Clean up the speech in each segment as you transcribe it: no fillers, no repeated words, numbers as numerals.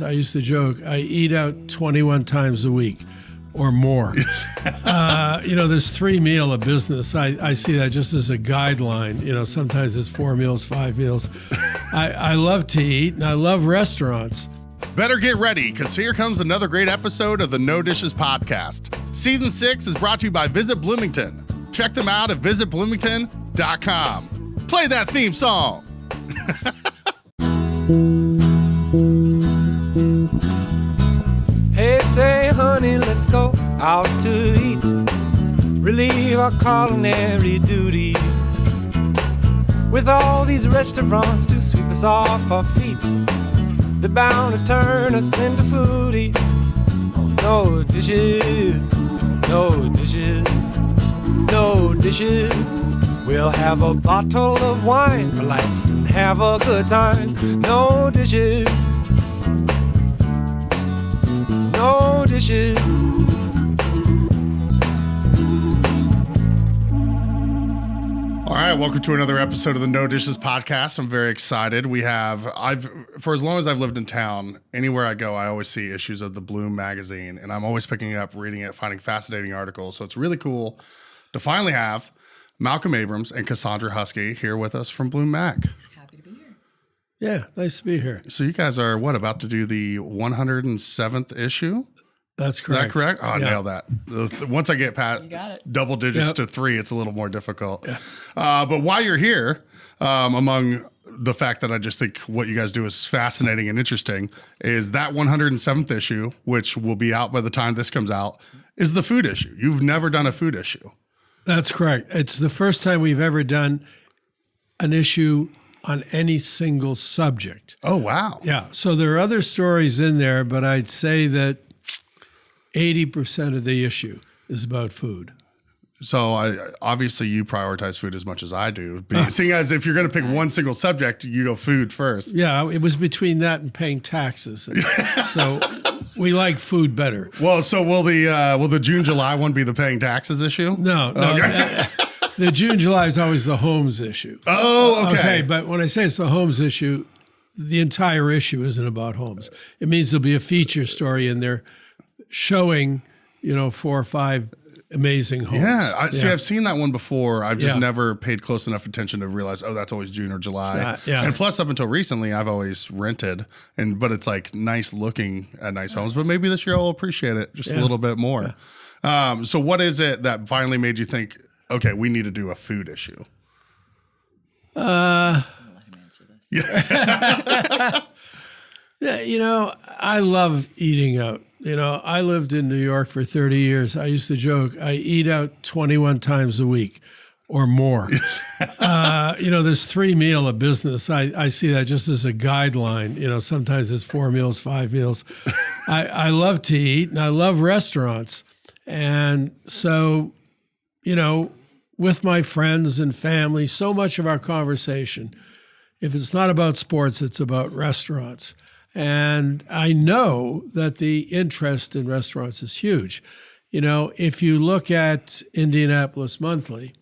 I used to joke, I eat out 21 times a week or more. There's 3 meal a business. I see that just as a guideline. Sometimes it's 4 meals, 5 meals. I love to eat and I love restaurants. Better get ready, because here comes another great episode of the No Dishes Podcast. Season 6 is brought to you by Visit Bloomington. Check them out at visitbloomington.com. Play that theme song. Hey, say, honey, let's go out to eat. Relieve our culinary duties. With all these restaurants to sweep us off our feet, they're bound to turn us into foodies. No dishes, no dishes, no dishes. We'll have a bottle of wine, relax and have a good time. No dishes. No dishes. All right, welcome to another episode of the No Dishes Podcast. I'm very excited. For as long as I've lived in town, anywhere I go, I always see issues of the Bloom magazine, and I'm always picking it up, reading it, finding fascinating articles. So it's really cool to finally have Malcolm Abrams and Cassandra Huskey here with us from Bloom Mag. Happy to be here. Yeah, nice to be here. So you guys are, about to do the 107th issue? That's correct. Is that correct? Oh, I nailed that. Once I get past double digits to 3, it's a little more difficult. Yeah. But while you're here, among the fact that I just think what you guys do is fascinating and interesting, is that 107th issue, which will be out by the time this comes out, is the food issue. You've never done a food issue. That's correct. It's the first time we've ever done an issue on any single subject. Oh, wow. Yeah. So there are other stories in there, but I'd say that 80% of the issue is about food. So obviously you prioritize food as much as I do. Seeing as if you're going to pick one single subject, you go food first. Yeah, it was between that and paying taxes. So we like food better. Well, so will the June, July one be the paying taxes issue? No. Okay. The June, July is always the homes issue. Oh, okay. But when I say it's the homes issue, the entire issue isn't about homes. It means there'll be a feature story in there showing, 4 or 5 amazing homes. Yeah. See, I've seen that one before. I've just never paid close enough attention to realize, that's always June or July. And plus, up until recently, I've always rented, but it's like nice looking at nice homes. But maybe this year I'll appreciate it just a little bit more. Yeah. So what is it that finally made you think, okay, we need to do a food issue? I'll let him answer this. Yeah, I love eating out. I lived in New York for 30 years. I used to joke, I eat out 21 times a week or more. There's 3 meal a business. I see that just as a guideline. Sometimes it's 4 meals, 5 meals. I love to eat and I love restaurants. And so, with my friends and family, so much of our conversation, if it's not about sports, it's about restaurants. And I know that the interest in restaurants is huge. If you look at Indianapolis Monthly,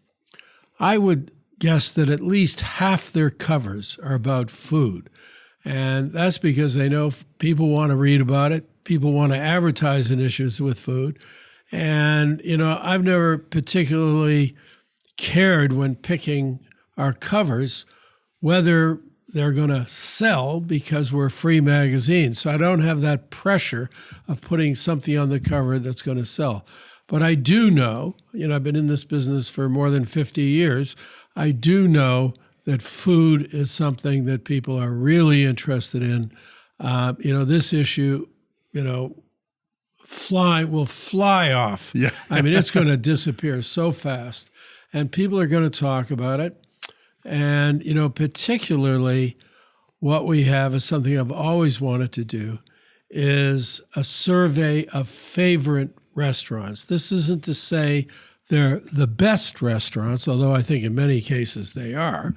I would guess that at least half their covers are about food. And that's because they know people want to read about it. People want to advertise in issues with food. And, I've never particularly cared when picking our covers whether they're going to sell because we're a free magazine. So I don't have that pressure of putting something on the cover that's going to sell. But I do know, I've been in this business for more than 50 years. I do know that food is something that people are really interested in. This issue, will fly off. Yeah. I mean, it's going to disappear so fast. And people are going to talk about it. And, particularly what we have is something I've always wanted to do is a survey of favorite restaurants. This isn't to say they're the best restaurants, although I think in many cases they are,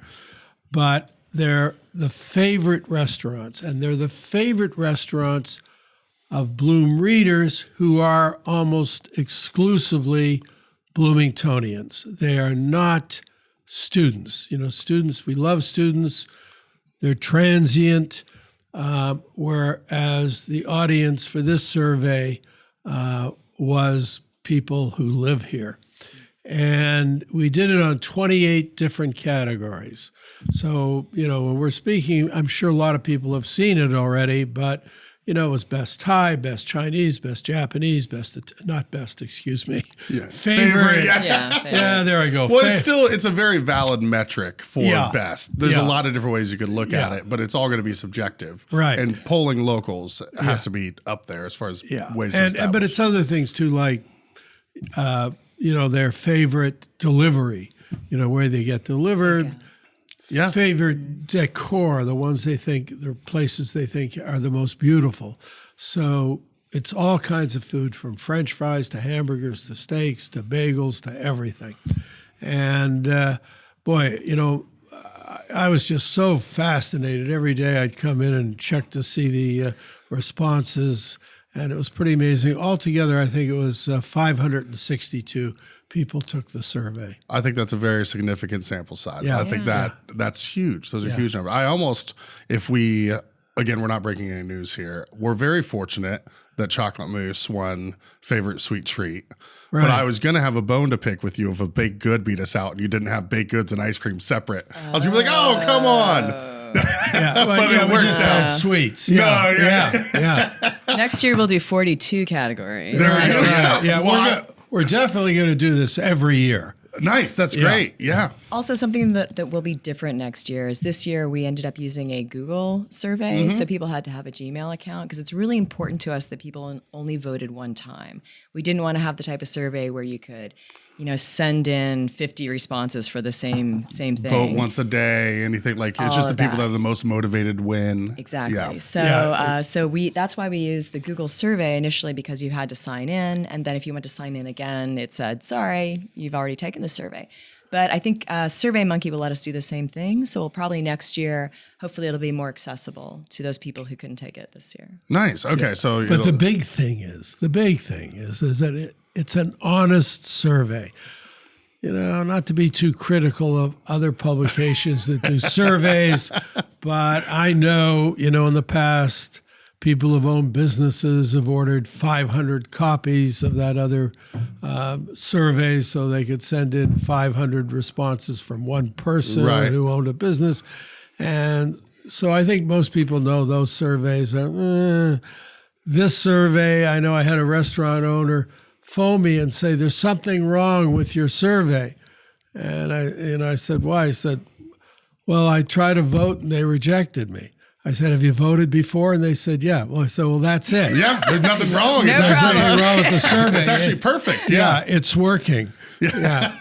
but they're the favorite restaurants. And they're the favorite restaurants of Bloom readers who are almost exclusively Bloomingtonians. They are not students. Students, we love students. They're transient. whereas the audience for this survey was people who live here. And we did it on 28 different categories. So, when we're speaking, I'm sure a lot of people have seen it already, but, it was best Thai, best Chinese, best Japanese, excuse me. Yeah. Favorite. Yeah, Yeah, there I go. Well, it's a very valid metric for best. There's Yeah. a lot of different ways you could look at it, but it's all going to be subjective. Right. And polling locals has to be up there as far as ways to establish. But it's other things too, like, their favorite delivery, where they get delivered. Okay. Yeah. Favorite decor, the places they think are the most beautiful. So it's all kinds of food, from French fries to hamburgers to steaks to bagels to everything. And I was just so fascinated. Every day I'd come in and check to see the responses, and it was pretty amazing. Altogether, I think it was 562 people took the survey. I think that's a very significant sample size. Yeah. I think that's huge. Those are huge numbers. We're not breaking any news here. We're very fortunate that chocolate mousse won favorite sweet treat. Right. But I was going to have a bone to pick with you if a baked good beat us out and you didn't have baked goods and ice cream separate. I was going to be like, oh, come on. But it we worked just out. had sweets. Yeah. Next year we'll do 42 categories. There we go. Yeah. We're definitely going to do this every year. Nice. That's great. Yeah. Also, something that will be different next year is this year we ended up using a Google survey. So people had to have a Gmail account because it's really important to us that people only voted one time. We didn't want to have the type of survey where you could, send in 50 responses for the same thing. Vote once a day, anything like it's just the people that are the most motivated win. Exactly. Yeah. So that's why we used the Google survey initially, because you had to sign in, and then if you went to sign in again, it said, "Sorry, you've already taken the survey." But I think SurveyMonkey will let us do the same thing. So we'll probably next year, hopefully, it'll be more accessible to those people who couldn't take it this year. Nice. Okay. So, But the big thing is that it's an honest survey. Not to be too critical of other publications that do surveys, but I know, in the past, people who've owned businesses have ordered 500 copies of that other survey so they could send in 500 responses from one person who owned a business. And so I think most people know those surveys are, this survey, I know I had a restaurant owner phone me and say, "There's something wrong with your survey." And I said, "Why?" He said, "Well, I tried to vote and they rejected me." I said, "Have you voted before?" And they said, "Yeah." Well, I said, "Well, that's it." Yeah, there's nothing wrong. No There's problem. nothing wrong with the survey. It's actually perfect. Yeah, it's working. Yeah.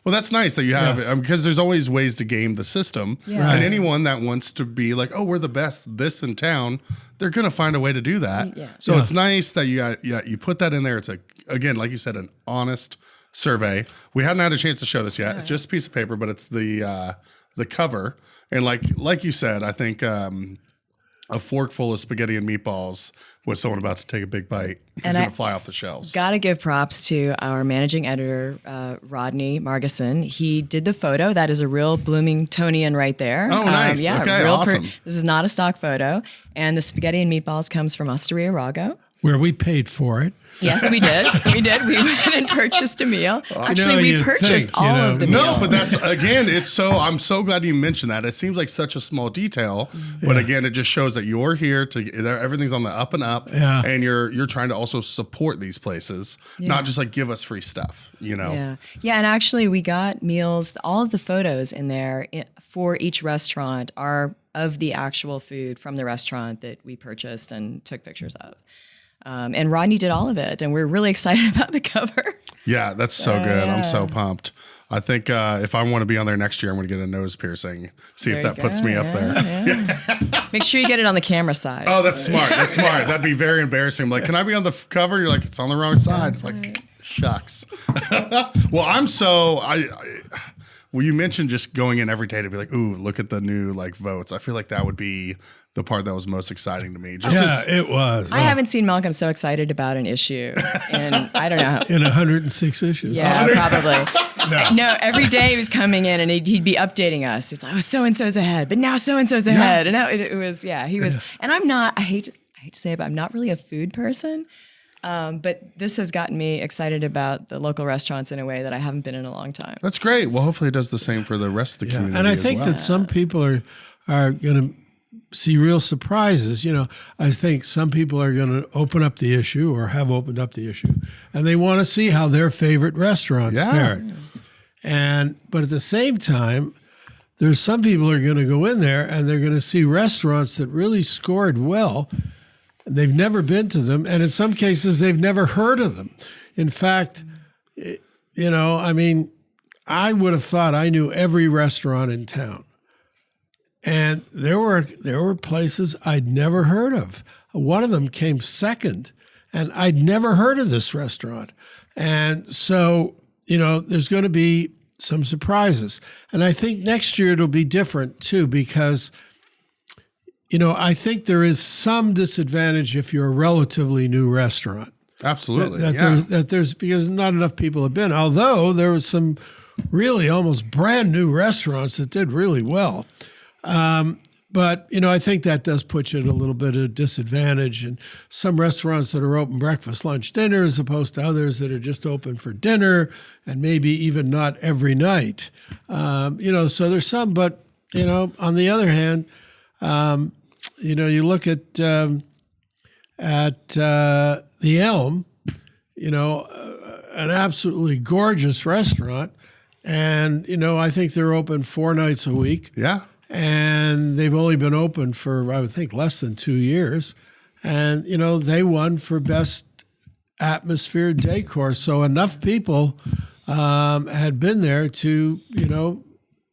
Well, that's nice that you have it, because there's always ways to game the system. Yeah. And anyone that wants to be like, "Oh, we're the best this in town," they're going to find a way to do that. Yeah. So it's nice that you put that in there. It's again, like you said, an honest survey. We hadn't had a chance to show this yet. It's just a piece of paper, but it's the cover. And like you said, I think a fork full of spaghetti and meatballs with someone about to take a big bite is going to fly off the shelves. Got to give props to our managing editor, Rodney Margison. He did the photo. That is a real Bloomingtonian right there. Oh, nice. Okay, awesome. This is not a stock photo. And the spaghetti and meatballs comes from Osteria Rago. Where we paid for it. Yes, we did. We went and purchased a meal. Actually, we you'd purchased think, all of the meal. No, but that's again, I'm so glad you mentioned that. It seems like such a small detail, but again, it just shows that you're here everything's on the up and up, and you're trying to also support these places, not just like give us free stuff, Yeah, and actually, we got meals. All of the photos in there for each restaurant are of the actual food from the restaurant that we purchased and took pictures of. And Rodney did all of it, and we're really excited about the cover. Yeah, that's so good. I'm so pumped. I think if I want to be on there next year, I'm going to get a nose piercing. See if that puts me up there. Yeah. Make sure you get it on the camera side. Oh, that's smart. That's smart. That'd be very embarrassing. I'm like, can I be on the cover? You're like, it's on the wrong side. It's like, shucks. Well, Well, you mentioned just going in every day to be like, ooh, look at the new like votes. I feel like that would be the part that was most exciting to me. Just it was. I haven't seen Malcolm so excited about an issue, and I don't know. In 106 issues. Yeah, probably. No, every day he was coming in and he'd be updating us. It's like, oh, so and so's ahead, but now so and so's ahead, and now it was, he was. And I'm not. I hate to say it, but I'm not really a food person. But this has gotten me excited about the local restaurants in a way that I haven't been in a long time. That's great. Well, hopefully it does the same for the rest of the community. And I think that some people are going to see real surprises. You know, I think some people are going to open up the issue or have opened up the issue, and they want to see how their favorite restaurants fared. But at the same time, there's some people who are going to go in there and they're going to see restaurants that really scored well. They've never been to them, and in some cases, they've never heard of them. In fact, you know, I mean, I would have thought I knew every restaurant in town. And there were places I'd never heard of. One of them came second, and I'd never heard of this restaurant. And so, you know, there's going to be some surprises. And I think next year it'll be different too, because, you know, I think there is some disadvantage if you're a relatively new restaurant. Absolutely. There's because not enough people have been, although there was some really almost brand new restaurants that did really well. But, you know, I think that does put you at a little bit of disadvantage. And some restaurants that are open breakfast, lunch, dinner, as opposed to others that are just open for dinner and maybe even not every night. You know, so there's some, but, you know, on the other hand, you know, you look at the Elm, you know, an absolutely gorgeous restaurant. And, you know, I think they're open 4 nights a week. Yeah. And they've only been open for, I would think, less than 2 years. And, you know, they won for best atmosphere decor. So enough people had been there to, you know,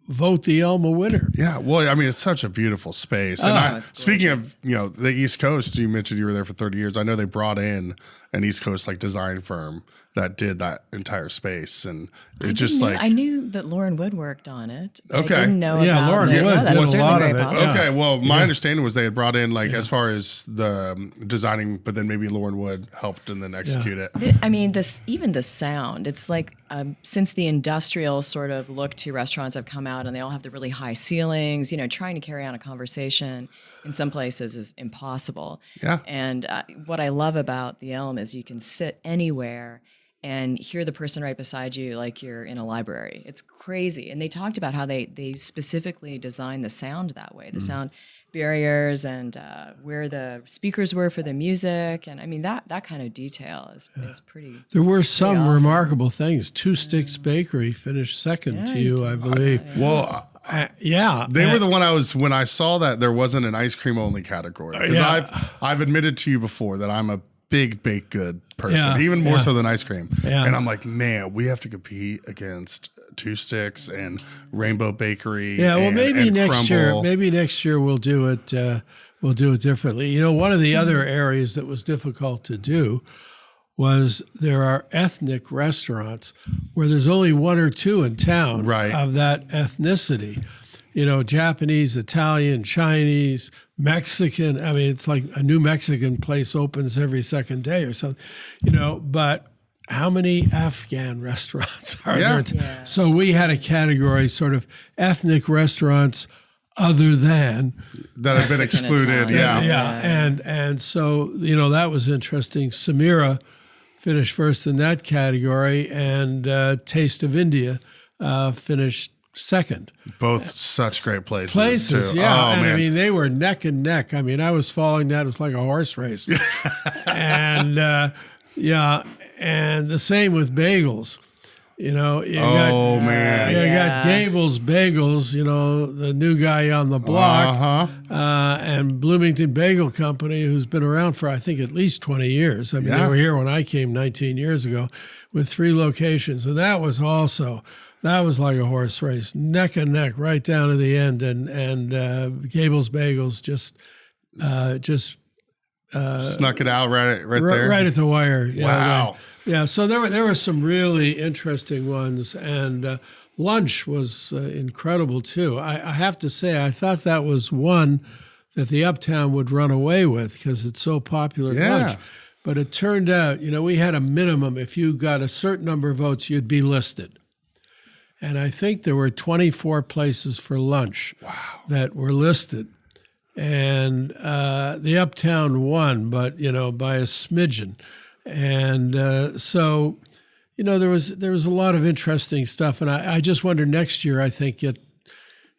vote the Elm a winner. Yeah. Well, I mean, it's such a beautiful space. And speaking of, you know, the East Coast, you mentioned you were there for 30 years. I know they brought in an East Coast like design firm that did that entire space, and I knew that Lauren Wood worked on it. Okay. I didn't know Yeah, about Lauren it. Wood That's did a lot certainly of very it. possible. Okay, well, my understanding was they had brought in as far as the designing, but then maybe Lauren Wood helped and then execute it. I mean, even the sound. It's like since the industrial sort of look to restaurants have come out, and they all have the really high ceilings. You know, trying to carry on a conversation in some places is impossible. Yeah. And what I love about the Elm is you can sit anywhere and hear the person right beside you like you're in a library. It's crazy. And they talked about how they specifically designed the sound that way, the sound barriers and where the speakers were for the music. And I mean, that kind of detail is pretty There were some awesome. remarkable things. Two Sticks Bakery finished second to you, I believe. Well, Yeah. they were the one when I saw that there wasn't an ice cream only category. Because I've admitted to you before that I'm a big baked good person, even more so than ice cream. Yeah. And I'm like, man, we have to compete against Two Sticks and Rainbow Bakery. Yeah, well, maybe and next year. Crumble. Maybe next year we'll do it. We'll do it differently. You know, one of the other areas that was difficult to do was there are ethnic restaurants where there's only 1 or 2 in town Right. of that ethnicity. You know, Japanese, Italian, Chinese, Mexican. I mean, it's like a new Mexican place opens every second day or something. You know, but how many Afghan restaurants are there? Yeah. So we had a category, sort of ethnic restaurants other than. that have been Mexican, excluded. Italian. Yeah. And so, you know, that was interesting. Samira finished first in that category, and Taste of India finished second. Both such great places. Too. Yeah. Oh, And man. I mean, they were neck and neck. I mean, I was following that. It was like a horse race. And and the same with bagels. You know, you got Gable's Bagels, you know, the new guy on the block, and Bloomington Bagel Company, who's been around for, I think, at least 20 years. I mean, they were here when I came 19 years ago with 3 locations. And that was like a horse race, neck and neck, right down to the end. And Gable's Bagels just snuck it out right there. Right at the wire. Yeah, Wow. Yeah, so there were some really interesting ones, and lunch was incredible too. I have to say, I thought that was one that the Uptown would run away with because it's so popular at lunch. But it turned out, we had a minimum. If you got a certain number of votes, you'd be listed. And I think there were 24 places for lunch that were listed. And the Uptown won, but, by a smidgen. And so, there was a lot of interesting stuff. And I just wonder next year, I think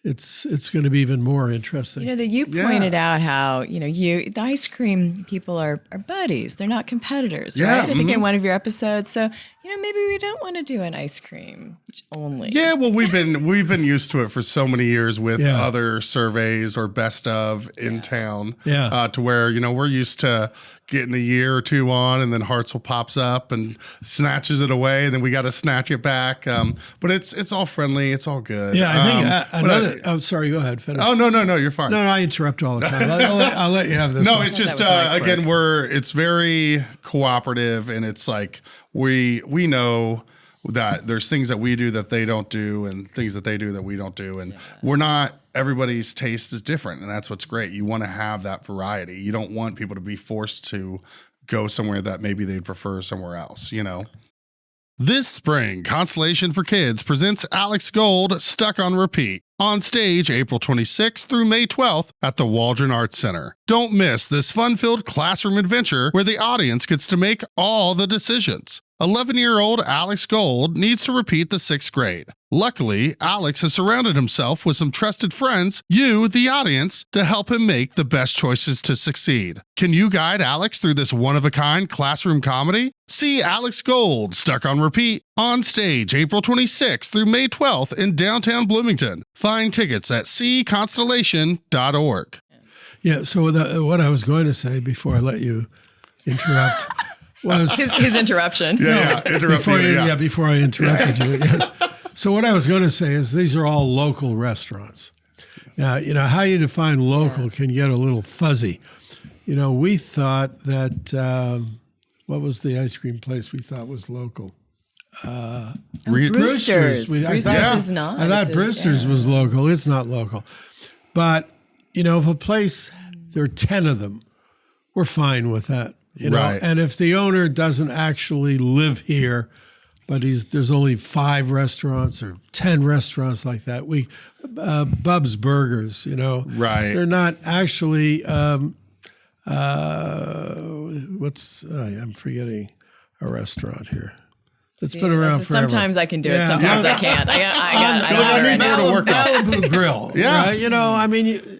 it's going to be even more interesting. That you pointed out how, the ice cream people are buddies. They're not competitors, right? I think in one of your episodes. So, maybe we don't want to do an ice cream only. Yeah, well, we've been used to it for so many years with other surveys or best of in town. To where, we're used to getting a year or two on, and then Hartzell pops up and snatches it away, and then we got to snatch it back. But it's all friendly. It's all good. Yeah, I think sorry, go ahead. Finish. Oh, no, you're fine. No, I interrupt all the time. I'll let you have this. No, one. it's just, again, it's very cooperative, and it's like we know that there's things that we do that they don't do, and things that they do that we don't do. And we're not, everybody's taste is different. And that's what's great. You want to have that variety. You don't want people to be forced to go somewhere that maybe they'd prefer somewhere else, This spring, Constellation for Kids presents Alex Gold, Stuck on Repeat, on stage April 26th through May 12th at the Waldron Arts Center. Don't miss this fun-filled classroom adventure where the audience gets to make all the decisions. 11-year-old Alex Gold needs to repeat the 6th grade. Luckily, Alex has surrounded himself with some trusted friends, you, the audience, to help him make the best choices to succeed. Can you guide Alex through this one-of-a-kind classroom comedy? See Alex Gold, Stuck on Repeat, on stage April 26th through May 12th in downtown Bloomington. Find tickets at cconstellation.org. Yeah, so what I was going to say before I let you interrupt was... his interruption. Before I interrupted you, yes. So what I was going to say is these are all local restaurants. Now, how you define local can get a little fuzzy. We thought that, what was the ice cream place we thought was local? Brewster's. Brewster's is not. I thought Brewster's was local. It's not local. But, if a place, there are 10 of them, we're fine with that. Right. And if the owner doesn't actually live here, but there's only 5 restaurants or 10 restaurants like that. Bub's Burgers, Right. They're not actually, I'm forgetting a restaurant here. It's been around forever. Sometimes I can do it. Sometimes I can't. I Malibu Grill. Yeah. Right?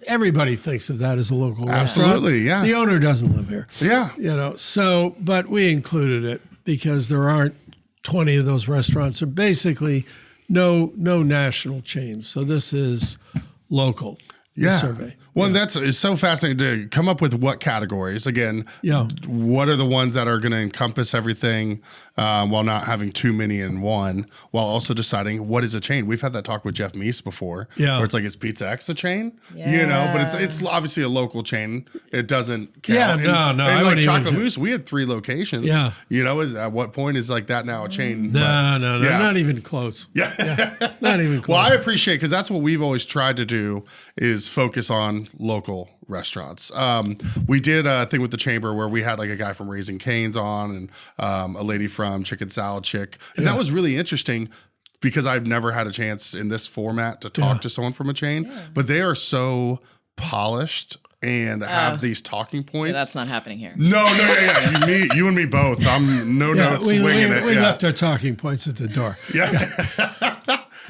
Everybody thinks of that as a local restaurant. Absolutely, yeah. The owner doesn't live here. Yeah. But we included it because there aren't 20 of those restaurants. Are basically no national chains. So this is local. Survey. Well, it's so fascinating to come up with what categories. Again, what are the ones that are going to encompass everything while not having too many in one, while also deciding what is a chain. We've had that talk with Jeff Meese before, where it's like, is Pizza X a chain? But it's obviously a local chain. It doesn't count. No. And like Chocolate Mousse, we had 3 locations. Yeah. At what point is like that now a chain? No, not even close. Yeah. Not even close. Well, I appreciate, because that's what we've always tried to do, is focus on local restaurants. We did a thing with the chamber where we had like a guy from Raising Cane's on, and a lady from Chicken Salad Chick. And that was really interesting because I've never had a chance in this format to talk to someone from a chain, but they are so polished and have these talking points. That's not happening here. No. You and me both. I'm notes winging it. We left our talking points at the door. Yeah.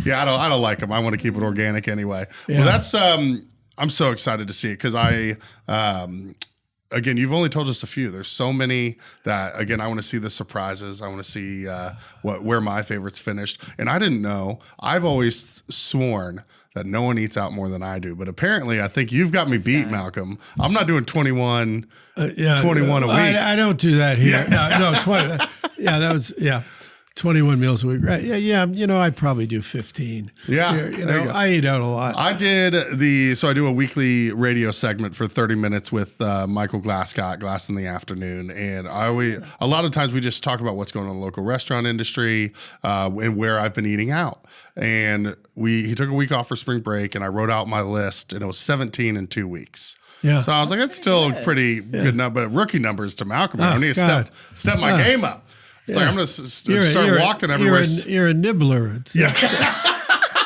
I don't like them. I want to keep it organic anyway. Well, that's I'm so excited to see it because again, you've only told us a few. There's so many that, again, I want to see the surprises. I want to see where my favorites finished. And I didn't know. I've always sworn that no one eats out more than I do. But apparently, I think you've got me beat, Malcolm. I'm not doing 21 a week. I don't do that here. No, 20. That was. 21 meals a week. Right. Yeah. I probably do 15. Yeah, You there know, you go. I eat out a lot. I do a weekly radio segment for 30 minutes with Michael Glasscott, Glass in the Afternoon. And a lot of times we just talk about what's going on in the local restaurant industry and where I've been eating out. And he took a week off for spring break, and I wrote out my list, and it was 17 in 2 weeks. Yeah. So I was like, that's still pretty good number. But rookie numbers to Malcolm. I need to God. step my game up. It's like I'm going to start walking everywhere. You're a nibbler.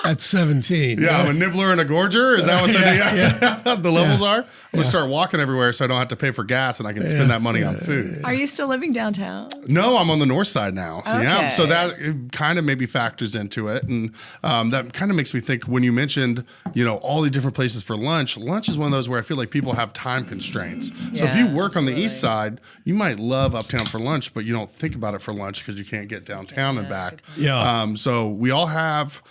At 17. Yeah, I'm a nibbler and a gorger. Is that what the levels are? I'm going to start walking everywhere so I don't have to pay for gas and I can spend that money on food. Are you still living downtown? No, I'm on the north side now. So, Okay. so that kind of maybe factors into it. And that kind of makes me think when you mentioned, all the different places for lunch is one of those where I feel like people have time constraints. So if you work on the east side, you might love uptown for lunch, but you don't think about it for lunch because you can't get downtown and back. Yeah. So we all have...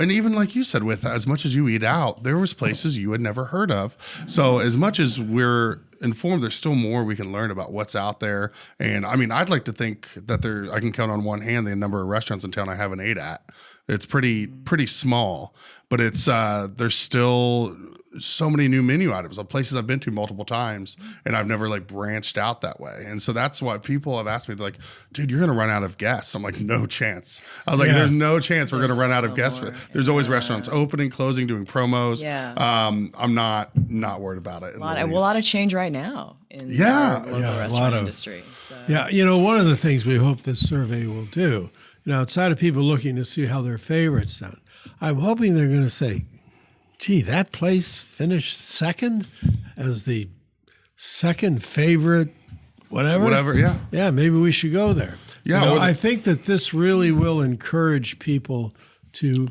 and even like you said, with as much as you eat out, there was places you had never heard of. So as much as we're informed, there's still more we can learn about what's out there. And I mean, I'd like to think that I can count on one hand the number of restaurants in town I haven't ate at. It's pretty small, but it's there's still so many new menu items of places I've been to multiple times, and I've never branched out that way. And so that's why people have asked me, they're like, dude, you're going to run out of guests. I'm like, no chance. I was like, there's no chance we're going to run out of guests. There's always restaurants opening, closing, doing promos. Yeah. I'm not worried about it. A lot of change right now in the local a restaurant lot of- industry. So. Yeah, one of the things we hope this survey will do, outside of people looking to see how their favorites done, I'm hoping they're going to say, gee, that place finished second as the second favorite, whatever. Whatever, yeah. Yeah, maybe we should go there. Yeah, I think that this really will encourage people to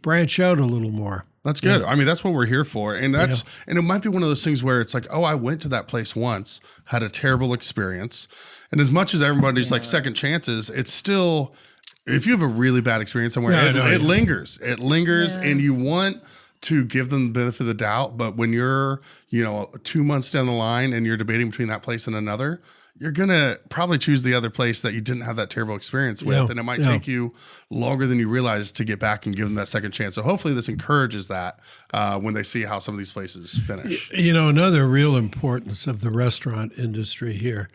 branch out a little more. That's good. I mean, that's what we're here for. And and it might be one of those things where it's like, oh, I went to that place once, had a terrible experience. And as much as everybody's like second chances, it's still, if you have a really bad experience somewhere, it lingers. It lingers, and you want to give them the benefit of the doubt. But when you're, 2 months down the line and you're debating between that place and another, you're going to probably choose the other place that you didn't have that terrible experience with. Yeah. And it might take you longer than you realize to get back and give them that second chance. So hopefully this encourages that when they see how some of these places finish. Another real importance of the restaurant industry here,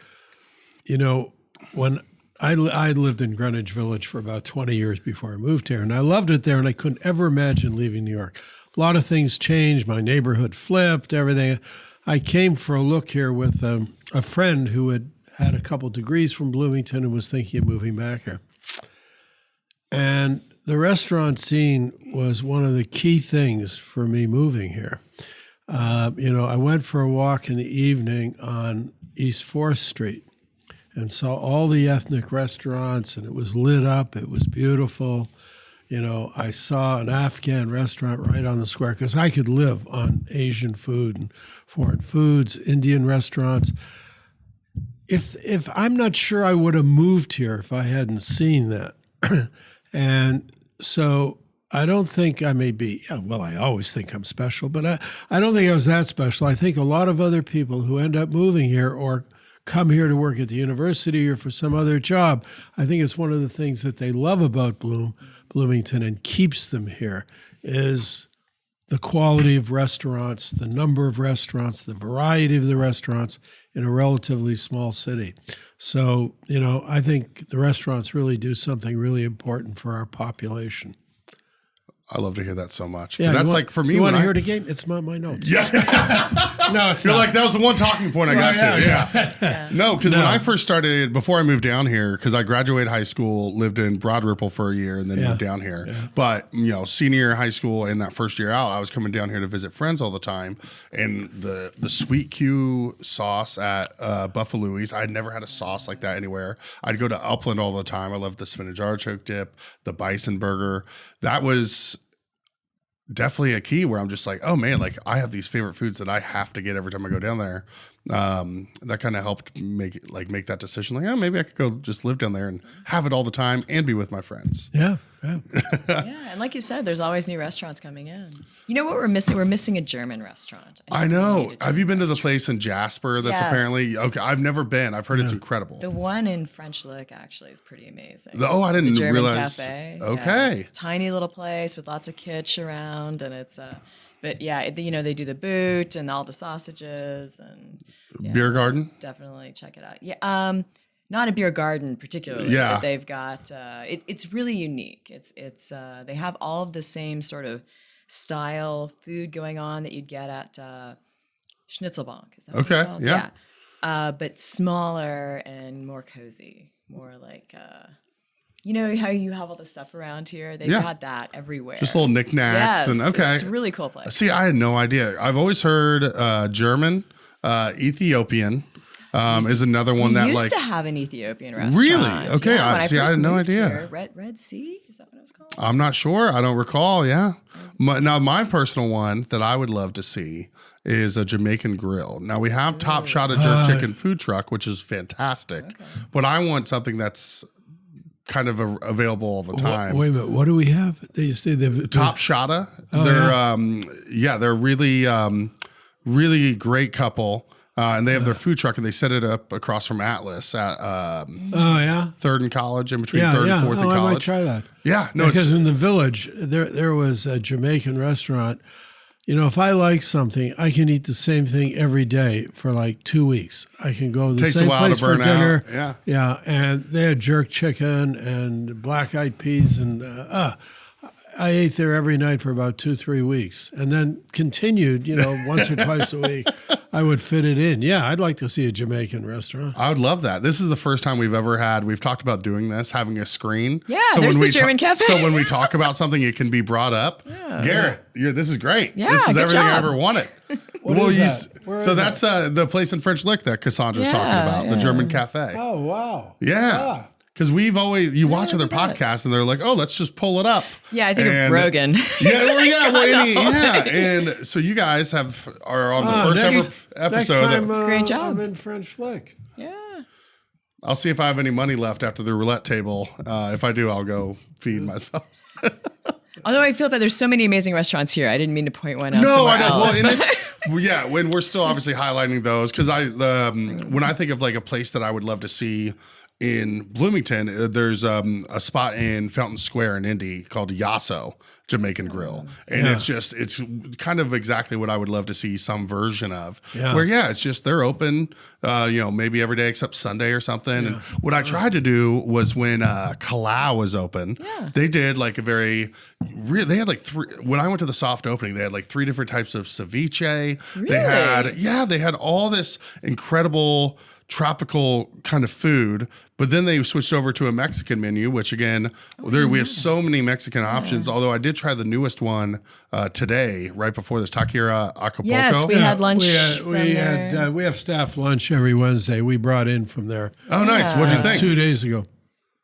when I lived in Greenwich Village for about 20 years before I moved here, and I loved it there, and I couldn't ever imagine leaving New York. A lot of things changed. My neighborhood flipped, everything. I came for a look here with a friend who had a couple degrees from Bloomington and was thinking of moving back here. And the restaurant scene was one of the key things for me moving here. I went for a walk in the evening on East 4th Street and saw all the ethnic restaurants, and it was lit up. It was beautiful. I saw an Afghan restaurant right on the square because I could live on Asian food and foreign foods, Indian restaurants. If I'm not sure I would have moved here if I hadn't seen that. And so I don't think I may be, I always think I'm special, but I don't think I was that special. I think a lot of other people who end up moving here or come here to work at the university or for some other job, I think it's one of the things that they love about Bloomington and keeps them here is the quality of restaurants, the number of restaurants, the variety of the restaurants in a relatively small city. So, I think the restaurants really do something really important for our population. I love to hear that so much. Yeah, that's like for me. You want to hear it again? It's not my notes. Yeah. No, it's You're not. like, that was the one talking point I got to. Yeah. No, because when I first started, before I moved down here, because I graduated high school, lived in Broad Ripple for a year, and then moved down here. Yeah. But, senior year of high school and that first year out, I was coming down here to visit friends all the time. And the Sweet Q sauce at Buffalo's, I'd never had a sauce like that anywhere. I'd go to Upland all the time. I loved the spinach artichoke dip, the bison burger. That was definitely a key where I'm just like, oh man, like I have these favorite foods that I have to get every time I go down there. that kind of helped make that decision. Like, oh, maybe I could go just live down there and have it all the time and be with my friends. Yeah. Yeah, and like you said, there's always new restaurants coming in. You know what we're missing? We're missing a German restaurant. I know. Have you been to the place in Jasper that's Yes. apparently, okay, I've never been. I've heard it's incredible. The one in French Lick actually is pretty amazing. I didn't the German realize. Cafe. Okay. Yeah. Tiny little place with lots of kitsch around, and it's but yeah, they do the boot and all the sausages and Beer garden? Definitely check it out. Yeah, not a beer garden particularly. Yeah. But they've got it's really unique. It's they have all of the same sort of style food going on that you'd get at Schnitzelbank. Is that what it's Okay, called? yeah. But smaller and more cozy, more like you know how you have all the stuff around here. They've got that everywhere. Just little knickknacks. Yes, And okay. it's a really cool place. See, I had no idea. I've always heard German, Ethiopian is another one that we used like to have an Ethiopian restaurant. Really? Okay, Yeah, when I had first no moved idea. here. Red Sea? Is that what it was called? I'm not sure. I don't recall. Yeah. Now, my personal one that I would love to see is a Jamaican grill. Now, we have Top Shot, a jerk chicken food truck, which is fantastic. Okay. But I want something that's kind of available all the time. Wait a minute. What do we have? They say they've Top Shotta. They're really great couple. And they have their food truck, and they set it up across from Atlas at 3rd and College, in between 3rd and 4th and College. I might try that. Yeah, no, because in the Village there was a Jamaican restaurant. You know, if I like something, I can eat the same thing every day for like 2 weeks. I can go to the Takes same a while place to burn for dinner. out. Yeah, and they had jerk chicken and black-eyed peas, and I ate there every night for about 2-3 weeks, and then continued. You know, once or twice a week, I would fit it in. Yeah, I'd like to see a Jamaican restaurant. I would love that. This is the first time we've ever had. We've talked about doing this, having a screen. Yeah, there's the German cafe. So when we talk about something, it can be brought up. Yeah. Garrett, this is great. Yeah, this is good everything I job. ever wanted. That's the place in French Lick that Cassandra's talking about, the German cafe. Oh wow! Yeah. Because we've always, watch other podcasts and they're like, oh, let's just pull it up. Yeah, I think of Rogan. And so you guys are on the first ever episode. Next time, Great job. I'm in French Lick. Yeah. I'll see if I have any money left after the roulette table. If I do, I'll go feed myself. Although I feel that there's so many amazing restaurants here, I didn't mean to point one out. No, I somewhere know. else. Well, and when we're still obviously highlighting those, because when I think of like a place that I would love to see in Bloomington, there's a spot in Fountain Square in Indy called Yasso Jamaican Grill. And it's kind of exactly what I would love to see some version of. Yeah. Where, it's just they're open, maybe every day except Sunday or something. Yeah. And what I tried to do was when Kalau was open, they did like they had like when I went to the soft opening, they had like 3 different types of ceviche. Really? They had all this incredible tropical kind of food, but then they switched over to a Mexican menu, which again, we have so many Mexican options. Although I did try the newest one today, right before this, Taqueria Acapulco. Yes, we had lunch. We have staff lunch every Wednesday. We brought in from there. Oh, nice. What'd you think? 2 days ago.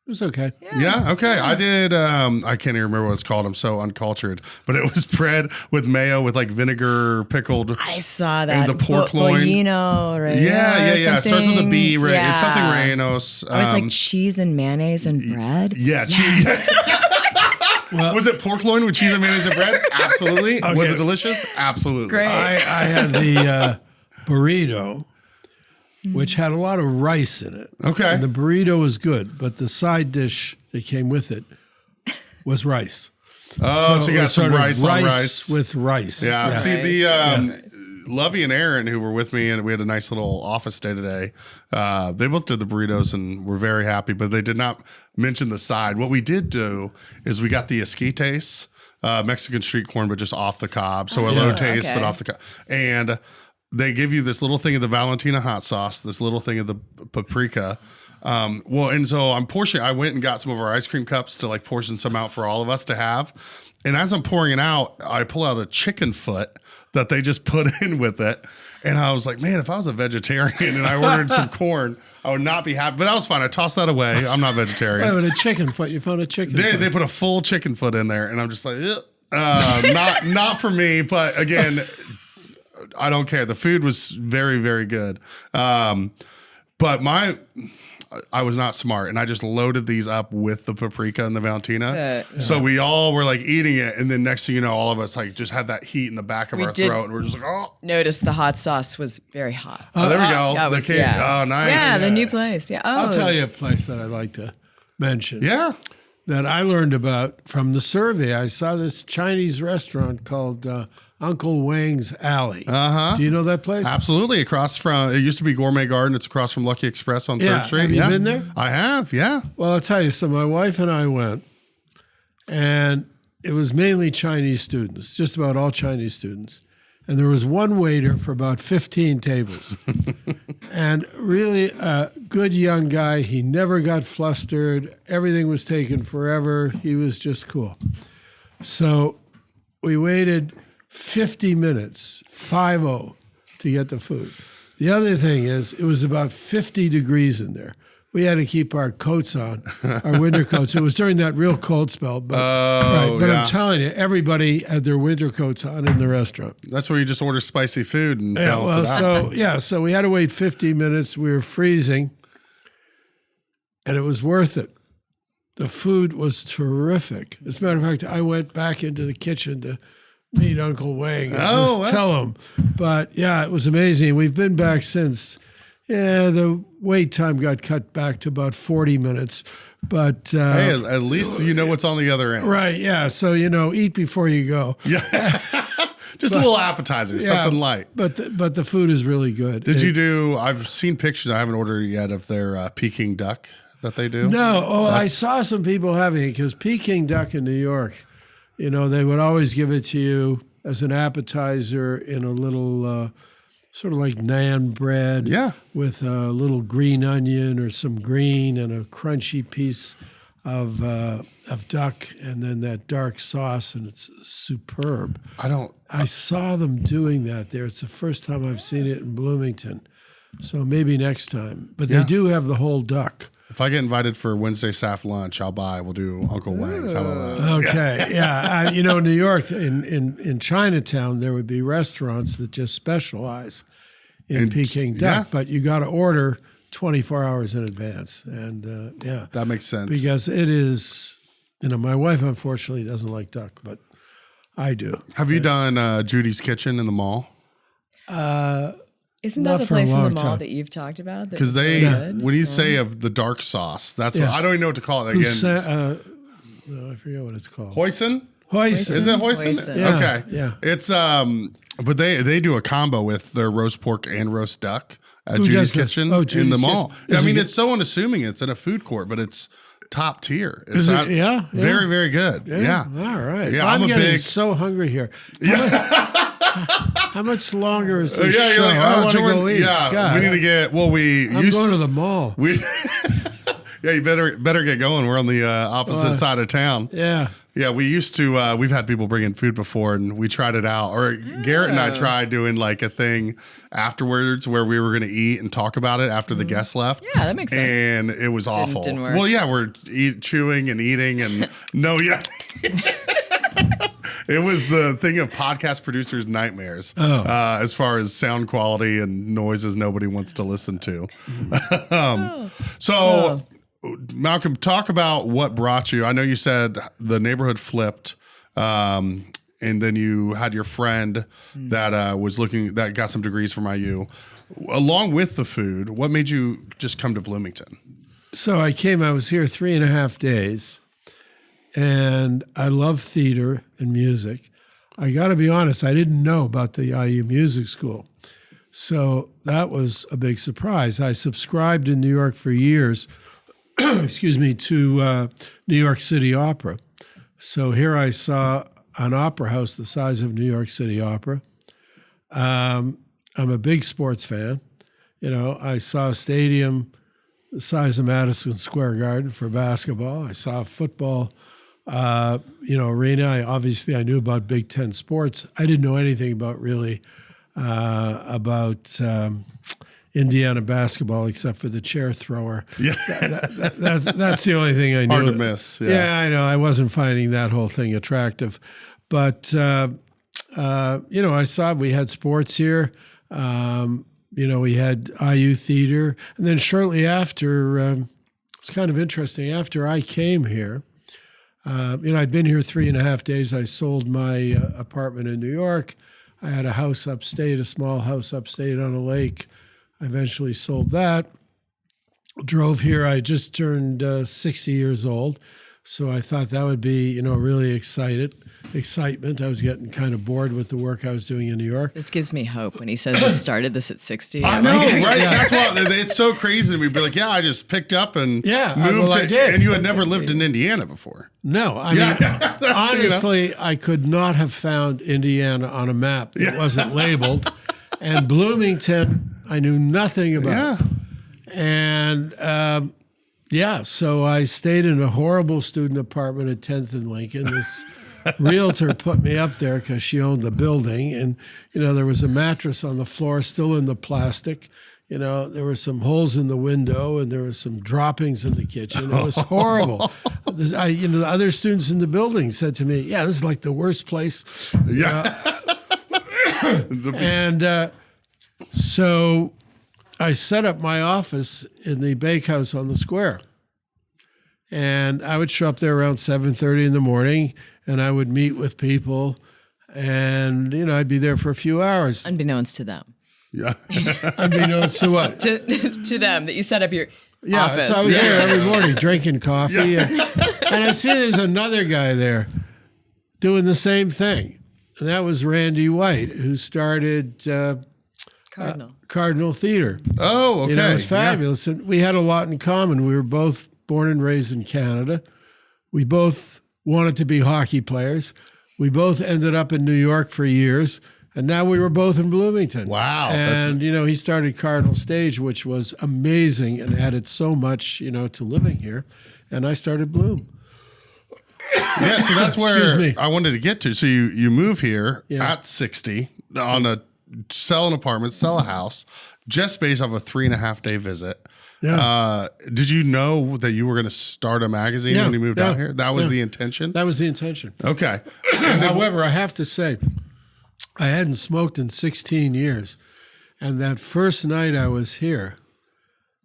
It was okay. Yeah, okay. I did, I can't even remember what it's called. I'm so uncultured. But it was bread with mayo with like vinegar pickled. I saw that. And the pork loin. Bollino, right? Yeah. It starts with a B, right? Yeah. It's something Reinos. I was like cheese and mayonnaise and bread. Yeah, cheese. Was it pork loin with cheese and mayonnaise and bread? Absolutely. Okay. Was it delicious? Absolutely. Great. I had the burrito, which had a lot of rice in it. Okay. And the burrito was good, but the side dish that came with it was rice. Oh, so you got some rice on rice. With rice. Yeah. See, the Lovey and Aaron, who were with me, and we had a nice little office day today, they both did the burritos and were very happy, but they did not mention the side. What we did do is we got the esquites, Mexican street corn, but just off the cob. So a low taste, but off the cob. And they give you this little thing of the Valentina hot sauce, this little thing of the paprika. And so I went and got some of our ice cream cups to like portion some out for all of us to have. And as I'm pouring it out, I pull out a chicken foot that they just put in with it. And I was like, man, if I was a vegetarian and I ordered some corn, I would not be happy. But that was fine. I tossed that away. I'm not vegetarian. Wait, but a chicken foot. You found a chicken foot. They put a full chicken foot in there. And I'm just like, not for me. But again, I don't care. The food was very, very good. But I was not smart, and I just loaded these up with the paprika and the Valentina. So we all were like eating it, and then next thing you know, all of us like just had that heat in the back of our throat, and we're just like, oh. Notice the hot sauce was very hot. Oh, there we go. That was, Oh, nice. Yeah, the new place. Yeah. Oh. I'll tell you a place that I'd like to mention. Yeah. That I learned about from the survey. I saw this Chinese restaurant called Uncle Wang's Alley. Do you know that place? Absolutely. Across from, it used to be Gourmet Garden. It's across from Lucky Express on 3rd Street. Have you been there? I have, yeah. Well, I'll tell you. So my wife and I went, and it was mainly Chinese students, just about all Chinese students. And there was one waiter for about 15 tables. And really a good young guy. He never got flustered. Everything was taken forever. He was just cool. So we waited 50 minutes, 5-0, to get the food. The other thing is, it was about 50 degrees in there. We had to keep our coats on, our winter coats. It was during that real cold spell. But, I'm telling you, everybody had their winter coats on in the restaurant. That's where you just order spicy food and balance it out. So we had to wait 50 minutes. We were freezing, and it was worth it. The food was terrific. As a matter of fact, I went back into the kitchen to meet Uncle Wang and tell him. But yeah, it was amazing. We've been back since. Yeah, the wait time got cut back to about 40 minutes. But hey, at least you know what's on the other end. Right, yeah. So, eat before you go. Yeah. Just a little appetizer, something light. But the food is really good. I've seen pictures, I haven't ordered it yet, of their Peking duck that they do. No, I saw some people having it because Peking duck in New York, they would always give it to you as an appetizer in a little sort of like naan bread with a little green onion or some green and a crunchy piece of duck and then that dark sauce, and it's superb. I saw them doing that there. It's the first time I've seen it in Bloomington. So maybe next time. But they do have the whole duck. If I get invited for Wednesday SAF lunch, We'll do Uncle Wang's. How about that? Okay, yeah. New York, in Chinatown, there would be restaurants that just specialize in Peking duck, but you got to order 24 hours in advance. And that makes sense. Because it is, my wife unfortunately doesn't like duck, but I do. Have you done Judy's Kitchen in the mall? Isn't that the place in the mall that you've talked about? Because when you say of the dark sauce, that's what I don't even know what to call it again. No, I forget what it's called. Hoisin? Hoisin. Is it Hoisin? Yeah, okay. Yeah. It's but they do a combo with their roast pork and roast duck at Judy's Kitchen in the mall. I mean, it's so unassuming. It's in a food court, but it's top tier. It's very, very good. Yeah. All right. Yeah, I'm getting so hungry here. How much longer is this show? Like, I want to go eat. Yeah, God. We need to get. Well, I'm going to the mall. Yeah, you better get going. We're on the opposite side of town. Yeah. Yeah, we used to, we've had people bring in food before and we tried it out. Or Garrett and I tried doing like a thing afterwards where we were going to eat and talk about it after the guests left. Yeah, that makes sense. And it was awful. Didn't work. Well, yeah, we're chewing and eating and it was the thing of podcast producers' nightmares as far as sound quality and noises nobody wants to listen to. Malcolm, talk about what brought you. I know you said the neighborhood flipped, and then you had your friend that was looking, that got some degrees from IU. Along with the food, what made you just come to Bloomington? So I was here 3.5 days, and I love theater and music. I got to be honest, I didn't know about the IU Music School. So that was a big surprise. I subscribed in New York for years to New York City Opera. So here I saw an opera house the size of New York City Opera. I'm a big sports fan. I saw a stadium the size of Madison Square Garden for basketball. I saw a football, arena. I knew about Big Ten sports. I didn't know anything about Indiana basketball, except for the chair thrower. Yeah, that's the only thing I knew. Hard to miss. Yeah, I know. I wasn't finding that whole thing attractive, but I saw we had sports here. We had IU theater. And then shortly after, it's kind of interesting, after I came here, I'd been here 3.5 days. I sold my apartment in New York. I had a house upstate, a small house upstate on a lake. I eventually sold that. Drove here. I just turned 60 years old. So I thought that would be, really excitement. I was getting kind of bored with the work I was doing in New York. This gives me hope when he says he started this at 60. I know, right? That's why it's so crazy to me. Be like, yeah, I just picked up and moved I did. And you had never lived in Indiana before. No, I mean, honestly, I could not have found Indiana on a map that wasn't labeled. And Bloomington, I knew nothing about. And so I stayed in a horrible student apartment at 10th and Lincoln. This realtor put me up there because she owned the building. And, there was a mattress on the floor still in the plastic. There were some holes in the window and there were some droppings in the kitchen. It was horrible. The other students in the building said to me, yeah, this is like the worst place. And so I set up my office in the bakehouse on the square. And I would show up there around 7:30 in the morning, and I would meet with people, and I'd be there for a few hours. Unbeknownst to them. Yeah. Unbeknownst to what? to them that you set up your office. So I was there every morning drinking coffee, and I see there's another guy there doing the same thing, and that was Randy White, who started Cardinal Theater. Oh, okay. It was fabulous, and we had a lot in common. We were both born and raised in Canada. We both wanted to be hockey players. We both ended up in New York for years, and now we were both in Bloomington. Wow. And, he started Cardinal Stage, which was amazing and added so much, to living here. And I started Bloom. Yeah, so that's where I wanted to get to. So you move here at 60 sell an apartment, sell a house, just based off a 3.5 day visit. Yeah. Did you know that you were going to start a magazine when you moved out here? That was the intention? That was the intention. Okay. However, I have to say, I hadn't smoked in 16 years. And that first night I was here,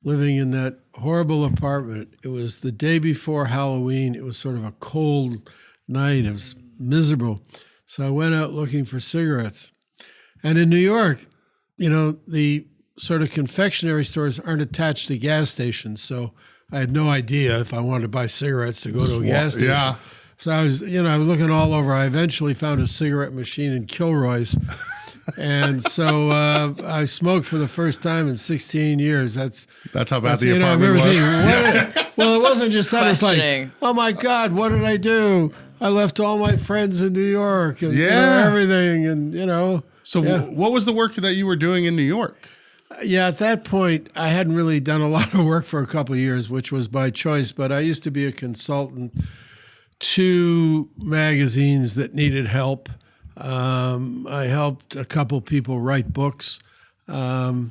living in that horrible apartment, it was the day before Halloween. It was sort of a cold night. It was miserable. So I went out looking for cigarettes. And in New York, the sort of confectionery stores aren't attached to gas stations. So I had no idea if I wanted to buy cigarettes to go to a gas station. Yeah. So I was looking all over. I eventually found a cigarette machine in Kilroy's. And so I smoked for the first time in 16 years. That's how bad the apartment was. Well, it wasn't just that. It's like, Questioning. oh my God, what did I do? I left all my friends in New York and everything. And, So what was the work that you were doing in New York? Yeah, at that point, I hadn't really done a lot of work for a couple of years, which was by choice. But I used to be a consultant to magazines that needed help. I helped a couple people write books. I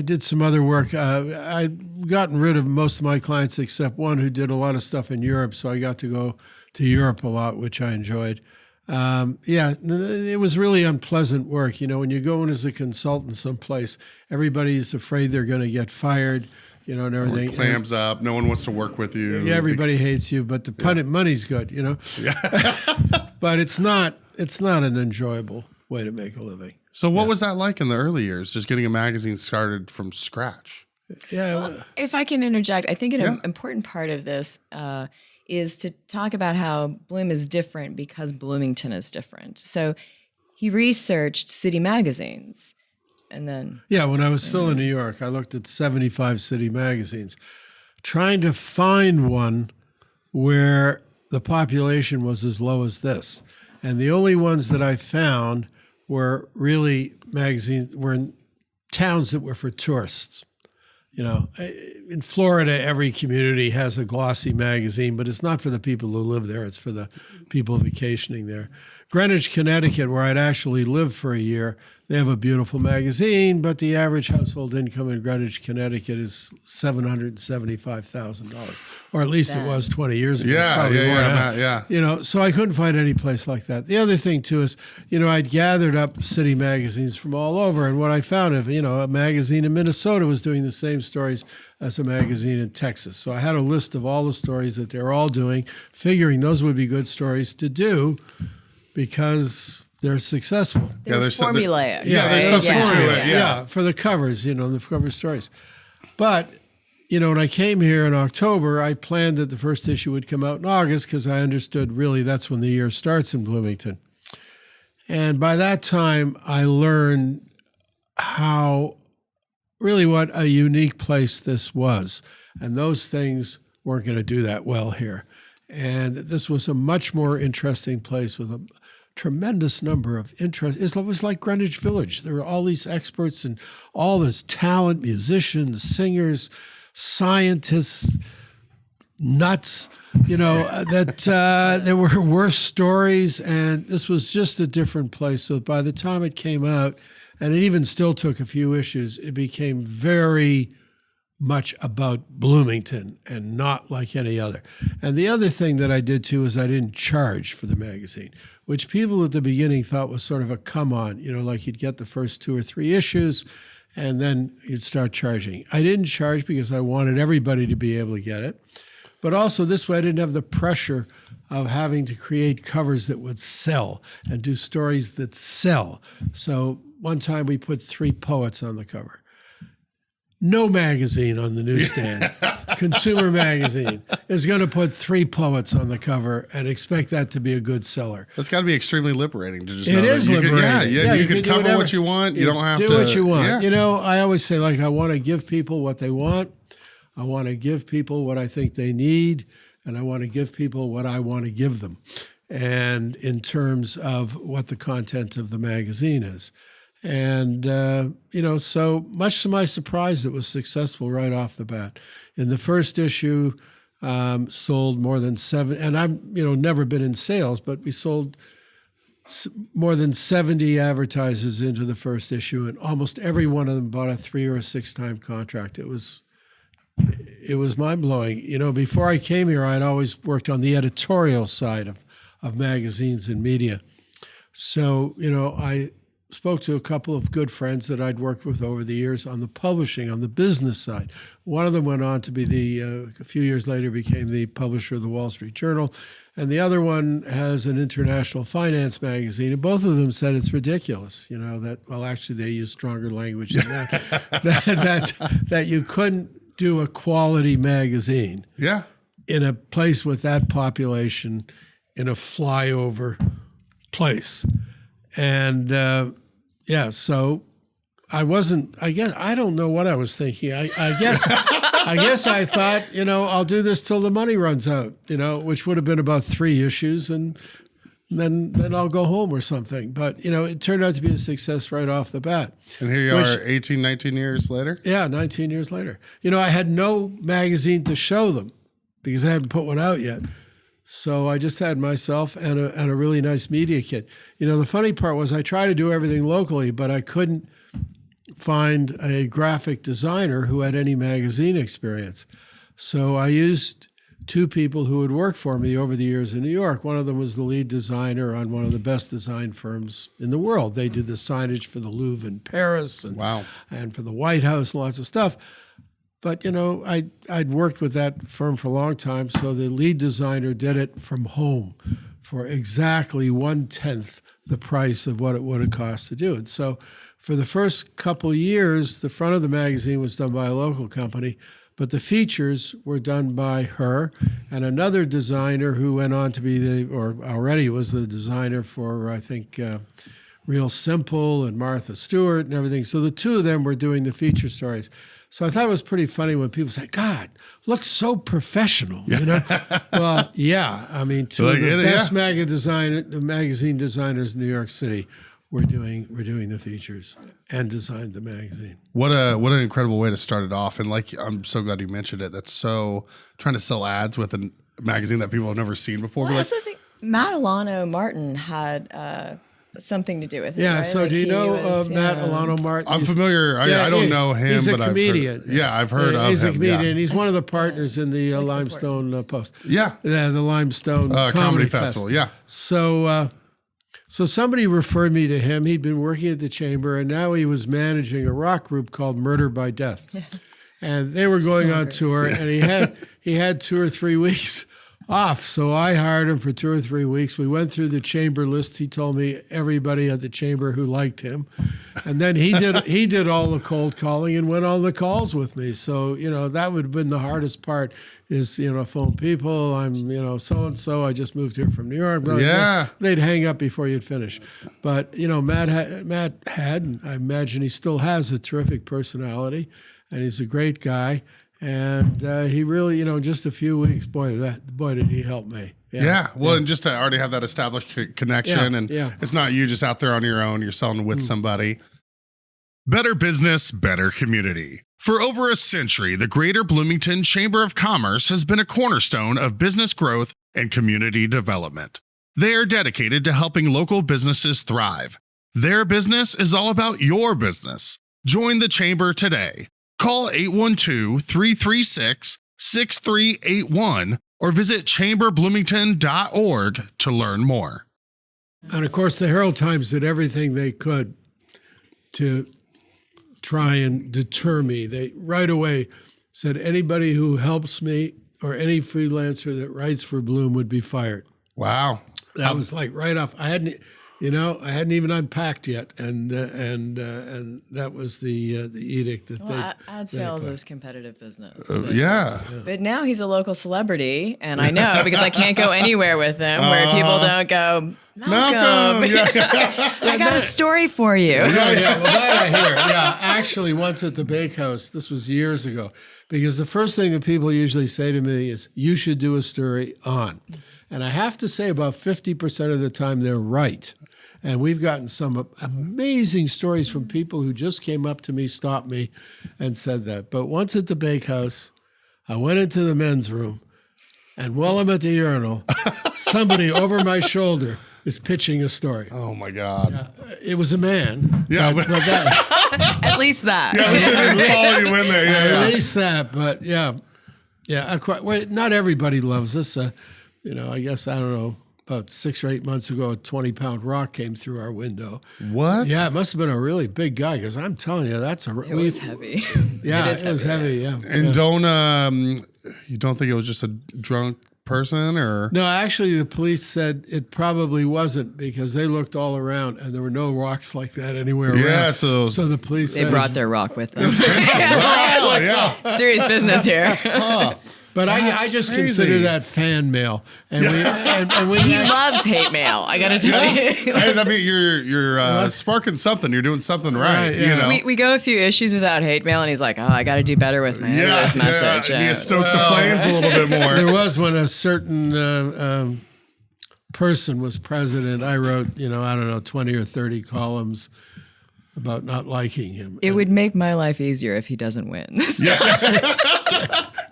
did some other work. I'd gotten rid of most of my clients except one who did a lot of stuff in Europe, so I got to go to Europe a lot, which I enjoyed. It was really unpleasant work. When you go in as a consultant someplace, everybody's afraid they're going to get fired, and everything. Everyone clams up. No one wants to work with you. Yeah, everybody hates you, but the money's good, But it's not an enjoyable way to make a living. So what was that like in the early years, just getting a magazine started from scratch? Yeah. If I can interject, I think an important part of this is to talk about how Bloom is different because Bloomington is different. So he researched city magazines and then... Yeah, when I was still in New York, I looked at 75 city magazines, trying to find one where the population was as low as this. And the only ones that I found were really magazines, were in towns that were for tourists. in Florida, every community has a glossy magazine, but it's not for the people who live there. It's for the people vacationing there. Greenwich, Connecticut, where I'd actually lived for a year, they have a beautiful magazine, but the average household income in Greenwich, Connecticut is $775,000, or at least it was 20 years ago. It's probably more now. You know, so I couldn't find any place like that. The other thing too is, you know, I'd gathered up city magazines from all over, and what I found, if you know, a magazine in Minnesota was doing the same stories as a magazine in Texas. So I had a list of all the stories that they're all doing, figuring those would be good stories to do because they're successful. They're formulaic. There's some formula. Yeah, for the covers, you know, the cover stories. But, you know, when I came here in October, I planned that the first issue would come out in August because I understood really that's when the year starts in Bloomington. And by that time, I learned how really what a unique place this was. And those things weren't going to do that well here. And this was a much more interesting place with a tremendous number of interest. It was like Greenwich Village. There were all these experts and all this talent, musicians, singers, scientists, nuts, you know, that there were worse stories. And this was just a different place. So by the time it came out, and it even still took a few issues, it became very much about Bloomington and not like any other. And the other thing that I did too is I didn't charge for the magazine, which people at the beginning thought was sort of a come on, you know, like you'd get the first 2 or 3 issues and then you'd start charging. I didn't charge because I wanted everybody to be able to get it. But also this way I didn't have the pressure of having to create covers that would sell and do stories that sell. So one time we put 3 poets on the cover. No magazine on the newsstand, consumer magazine, is going to put 3 poets on the cover and expect that to be a good seller. That's got to be extremely liberating to just know It is that you liberating. you can cover what you want. You don't have to do what you want. Yeah. You know, I always say, like, I want to give people what they want. I want to give people what I think they need, and I want to give people what I want to give them. And in terms of what the content of the magazine is. And, you know, so much to my surprise, it was successful right off the bat. In the first issue, sold more than 7, and I've, you know, never been in sales, but we sold more than 70 advertisers into the first issue, and almost every one of them bought a 3 or 6 time contract. It was mind-blowing. You know, before I came here, I'd always worked on the editorial side of magazines and media. So, you know, I spoke to a couple of good friends that I'd worked with over the years on the publishing, on the business side. One of them went on to be a few years later became the publisher of the Wall Street Journal. And the other one has an international finance magazine. And both of them said it's ridiculous, you know, that, well, actually they use stronger language than that, that you couldn't do a quality magazine in a place with that population in a flyover place. And so I wasn't, I don't know what I was thinking. I guess I thought, you know, I'll do this till the money runs out, you know, which would have been about 3 issues, and then I'll go home or something. But, you know, it turned out to be a success right off the bat. And here you are 18, 19 years later? Yeah, 19 years later. You know, I had no magazine to show them because I hadn't put one out yet. So I just had myself and a really nice media kit. You know, the funny part was I tried to do everything locally, but I couldn't find a graphic designer who had any magazine experience. So I used 2 people who had worked for me over the years in New York. One of them was the lead designer on one of the best design firms in the world. They did the signage for the Louvre in Paris and for the White House, lots of stuff. But, you know, I'd worked with that firm for a long time, so the lead designer did it from home for exactly 1/10 the price of what it would have cost to do it. So for the first couple years, the front of the magazine was done by a local company, but the features were done by her and another designer who went on to be already was the designer for, I think, Real Simple and Martha Stewart and everything. So the 2 of them were doing the feature stories. So I thought it was pretty funny when people say, God, looks so professional, you know? Well, yeah. I mean, 2 of the best magazine designers in New York City we're doing the features and designed the magazine. What an incredible way to start it off. And like, I'm so glad you mentioned it. That's so trying to sell ads with a magazine that people have never seen before. Well, I Like, also think Matt Alano Martin had something to do with it. Yeah. right? So Like do you he know was, Matt yeah. Alano Martin? I'm familiar. Yeah, I don't know him, he's a but comedian. I've heard of him. He's a comedian. Yeah. He's one of the partners in the Limestone Post. Yeah. The Limestone Comedy Festival. Yeah. So somebody referred me to him. He'd been working at the Chamber, and now he was managing a rock group called Murder by Death. And they were going on tour, and he had 2 or 3 weeks off. So I hired him for 2 or 3 weeks. We went through the Chamber list. He told me everybody at the Chamber who liked him. And then he did all the cold calling and went on the calls with me. So, that would have been the hardest part is, phone people. I'm, so-and-so. I just moved here from New York. Blah, blah, Yeah. blah. They'd hang up before you'd finish. But, Matt had, and I imagine he still has, a terrific personality. And he's a great guy. And he really, just a few weeks, boy, did he help me. Yeah. Well, and just to already have that established connection, and Yeah. it's not you just out there on your own. You're selling with somebody. Better business, better community. For over a century, the Greater Bloomington Chamber of Commerce has been a cornerstone of business growth and community development. They are dedicated to helping local businesses thrive. Their business is all about your business. Join the Chamber today. Call 812-336-6381 or visit chamberbloomington.org to learn more. And of course, the Herald Times did everything they could to try and deter me. They right away said anybody who helps me or any freelancer that writes for Bloom would be fired. Wow. That was like right off. I hadn't even unpacked yet, and that was the edict that Well, they. ad sales is competitive business. Yeah. But now he's a local celebrity, and I know because I can't go anywhere with him where people don't go, Malcolm, I got a story for you. Yeah, well, that I hear. Yeah, actually, once at the bakehouse, this was years ago, because the first thing that people usually say to me is, you should do a story on. And I have to say about 50% of the time they're right. And we've gotten some amazing stories from people who just came up to me, stopped me, and said that. But once at the bakehouse, I went into the men's room, and while I'm at the urinal, somebody over my shoulder is pitching a story. Oh my God. It was a man. Yeah, but that, At least that. Yeah, at least they didn't follow you in there. at Yeah. least that. But not everybody loves us. I guess, I don't know, about 6 or 8 months ago, a 20-pound rock came through our window. What? Yeah, it must have been a really big guy, because I'm telling you, that's a. It was heavy. Yeah, It is it was heavy. Yeah. And you don't think it was just a drunk person, or? No, actually, the police said it probably wasn't, because they looked all around and there were no rocks like that anywhere Yeah, around. so the police They said, brought their rock with them. wow, yeah. Serious business here. But I That's just crazy. consider that fan mail, and we He loves hate mail. I got to tell you. Hey, I mean, you're sparking something. You're doing something right. Right, yeah. You know. We go a few issues without hate mail, and he's like, "Oh, I got to do better with my editor's message." You need to stoke the flames a little bit more. There was when a certain person was president. I wrote, I don't know, 20 or 30 columns about not liking him. It would make my life easier if he doesn't win.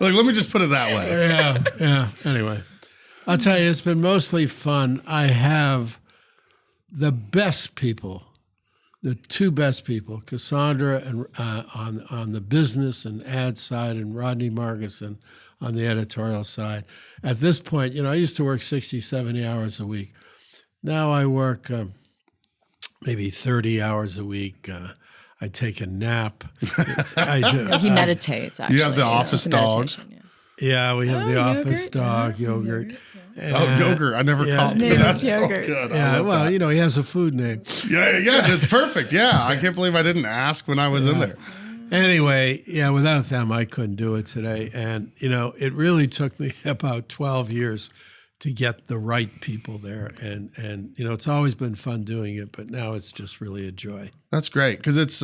Like, let me just put it that way. Yeah. Anyway, I'll tell you, it's been mostly fun. I have the best people, the two best people, Cassandra and on the business and ad side, and Rodney Marguson on the editorial side. At this point, I used to work 60, 70 hours a week. Now I work maybe 30 hours a week. I take a nap. I do. He meditates, actually. You have the office It's a dog. meditation, yeah. Yeah, we have the office yogurt, dog, yeah, yogurt. Yogurt. I never called His it. name That's is so Yogurt. good. I Yeah, love well, that. he has a food name. Yeah, it's perfect. Yeah, I can't believe I didn't ask when I was in there. Anyway, without them, I couldn't do it today. And, it really took me about 12 years to get the right people there. And it's always been fun doing it, but now it's just really a joy. That's great, because it's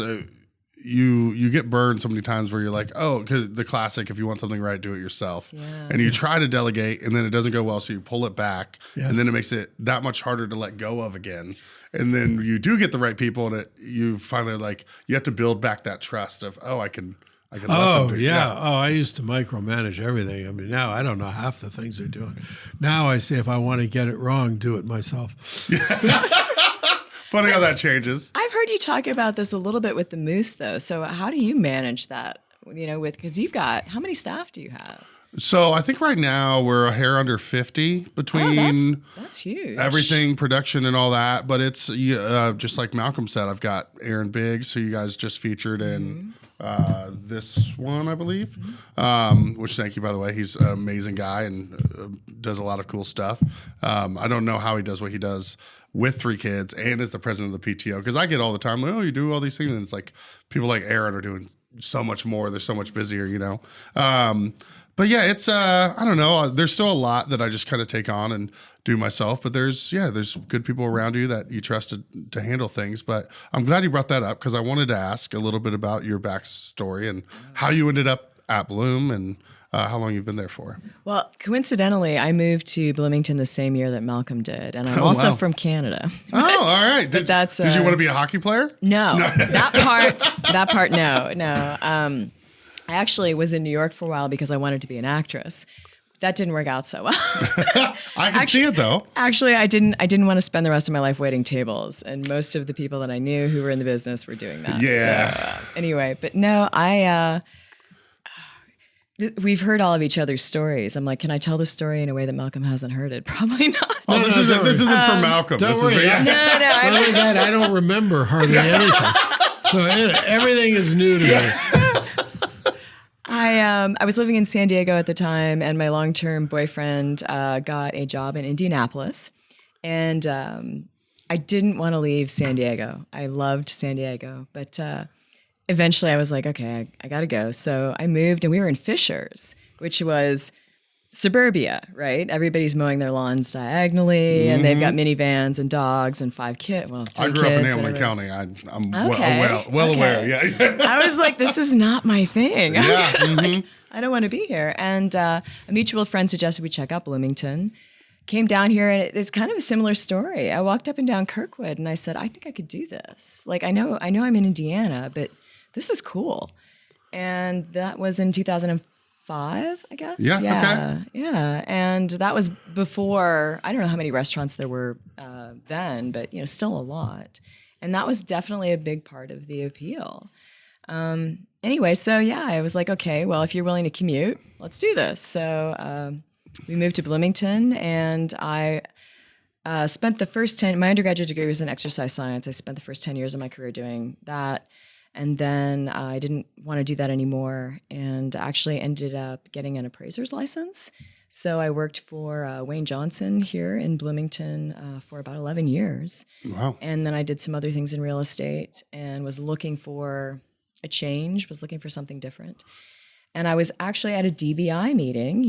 you get burned so many times where you're like, oh, because the classic, if you want something right, do it yourself. Yeah. And you try to delegate, and then it doesn't go well, so you pull it back, Yeah. and then it makes it that much harder to let go of again. and then you do get the right people, and you finally like you have to build back that trust of I can let them Oh, do yeah. Oh, I used to micromanage everything. I mean, now I don't know half the things they're doing. Now I say if I want to get it wrong, do it myself. Funny how that changes. I've heard you talk about this a little bit with the moose, though. So how do you manage that? Because you've got, how many staff do you have? So I think right now we're a hair under 50 between that's huge. everything, production and all that. But it's just like Malcolm said, I've got Aaron Biggs, who you guys just featured in this one, I believe. Which thank you, by the way. He's an amazing guy and does a lot of cool stuff. I don't know how he does what he does with 3 kids and is the president of the PTO. Because I get all the time, like, you do all these things. And it's like people like Aaron are doing so much more. They're so much busier, But yeah, it's I don't know. There's still a lot that I just kind of take on and do myself. But there's good people around you that you trust to handle things. But I'm glad you brought that up because I wanted to ask a little bit about your backstory and how you ended up at Bloom and how long you've been there for. Well, coincidentally, I moved to Bloomington the same year that Malcolm did, and I'm also from Canada. Oh, all right. But did you want to be a hockey player? No, that part, no. I actually was in New York for a while because I wanted to be an actress. That didn't work out so well. I can see it though. Actually, I didn't want to spend the rest of my life waiting tables, and most of the people that I knew who were in the business were doing that. Yeah. So, anyway, but no, we've heard all of each other's stories. I'm like, can I tell this story in a way that Malcolm hasn't heard it? Probably not. Oh, this isn't for Malcolm. Don't worry. No. Not only that, I don't remember hardly anything. So everything is new to me. I was living in San Diego at the time, and my long-term boyfriend got a job in Indianapolis, and I didn't want to leave San Diego. I loved San Diego, but eventually I was like, okay, I got to go. So I moved, and we were in Fishers, which was suburbia, right? Everybody's mowing their lawns diagonally, and they've got minivans and dogs and 5 kids. Well, 3 I grew up in kids, Hamilton whatever. County. I'm Okay. well Okay. aware. Yeah. I was like, this is not my thing. Yeah. Like, I don't want to be here. And a mutual friend suggested we check out Bloomington. Came down here, and it's kind of a similar story. I walked up and down Kirkwood, and I said, I think I could do this. Like, I know I'm in Indiana, but this is cool. And that was in 2005, I guess. Yeah, Yeah. Yeah. And that was before, I don't know how many restaurants there were then, but still a lot. And that was definitely a big part of the appeal. Anyway, so yeah, I was like, okay, well, if you're willing to commute, let's do this. So we moved to Bloomington, and I spent the first 10, my undergraduate degree was in exercise science. I spent the first 10 years of my career doing that. And then I didn't want to do that anymore, and actually ended up getting an appraiser's license. So I worked for Wayne Johnson here in Bloomington for about 11 years. Wow. And then I did some other things in real estate and was looking for a change, was looking for something different. And I was actually at a DBI meeting,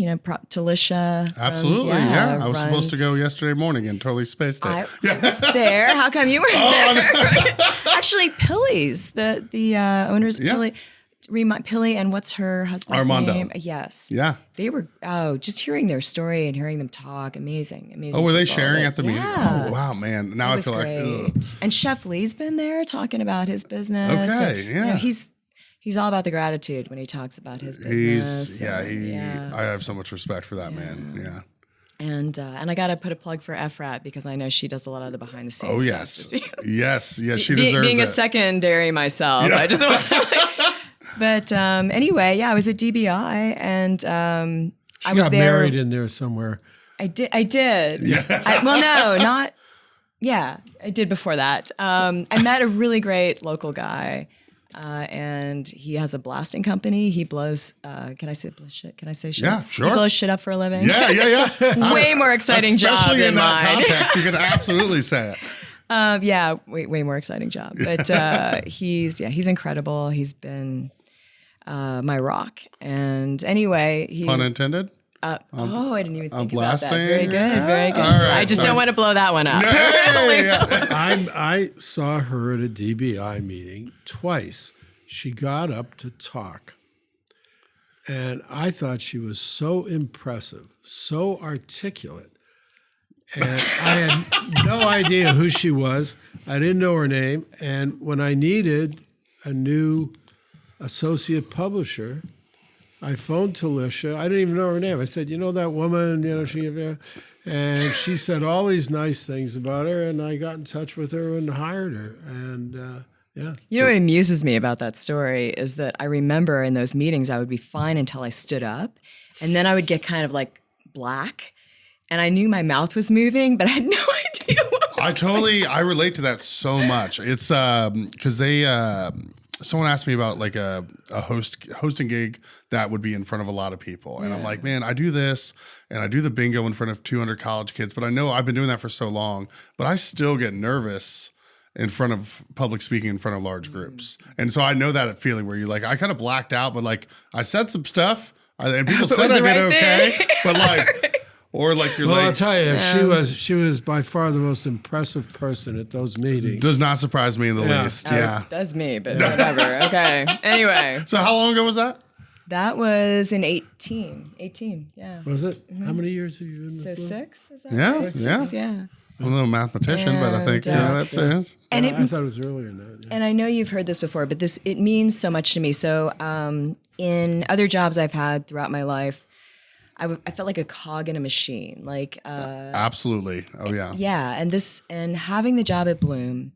Talisha. Absolutely, yeah. I was supposed to go yesterday morning and totally spaced it. I was there. How come you weren't there? Actually, Pilly's, the owners of Pilly. Pilly and what's her husband's Armando. name? Yes. Yeah. They were, just hearing their story and hearing them talk, amazing. Oh, were they people. sharing at the meeting? Yeah. Oh, wow, man. Now It I was feel great. like, ugh. And Chef Lee's been there talking about his business. Okay, And, yeah. he's all about the gratitude when he talks about his business. I have so much respect for that man. Yeah. And I got to put a plug for FRAT because I know she does a lot of the behind the scenes Oh, stuff. yes. Yes, she deserves Being it. a secondary myself, I just want to But anyway, yeah, I was at DBI, and She I was got there. married in there somewhere. I did. Yeah. Well, no, not. Yeah, I did before that. I met a really great local guy, and he has a blasting company. He blows. Can I say shit? Can I say shit? Yeah, sure. He blows shit up for a living. Yeah. Way more exciting job Especially in than that mine. context, you can absolutely say it. Yeah, way more exciting job. But he's incredible. He's been my rock. And anyway, Pun intended? I didn't even think about blasting? that. Very good, very good. All right, I just don't want to blow that one up. Hey! I saw her at a DBI meeting twice. She got up to talk, and I thought she was so impressive, so articulate. And I had no idea who she was. I didn't know her name. And when I needed a new associate publisher, I phoned Talisha. I didn't even know her name. I said, you know that woman, and she said all these nice things about her, and I got in touch with her and hired her. And yeah. You know what amuses me about that story is that I remember in those meetings I would be fine until I stood up, and then I would get kind of like black, and I knew my mouth was moving, but I had no idea what was I relate to that so much. It's because someone asked me about like a hosting gig that would be in front of a lot of people. And I'm like, man, I do this and I do the bingo in front of 200 college kids, but I know I've been doing that for so long, but I still get nervous in front of public speaking in front of large groups. And so I know that feeling where you're like, I kind of blacked out, but like I said some stuff and people said I did okay, but like, or like you're well, like, I'll tell you, she was by far the most impressive person at those meetings. does not surprise me in the least. Yeah. It does me, but whatever. Okay. Anyway, So how long ago was that? that was in 18, yeah. Was it? How many years have you been So with Blue? 6, is that Yeah, right? yeah. 6, yeah. I'm a mathematician, but I think And, that's it. And I thought it was earlier than that. Yeah. And I know you've heard this before, but it means so much to me. So in other jobs I've had throughout my life, I felt like a cog in a machine. Like Absolutely. Oh yeah. yeah, and having the job at Bloom,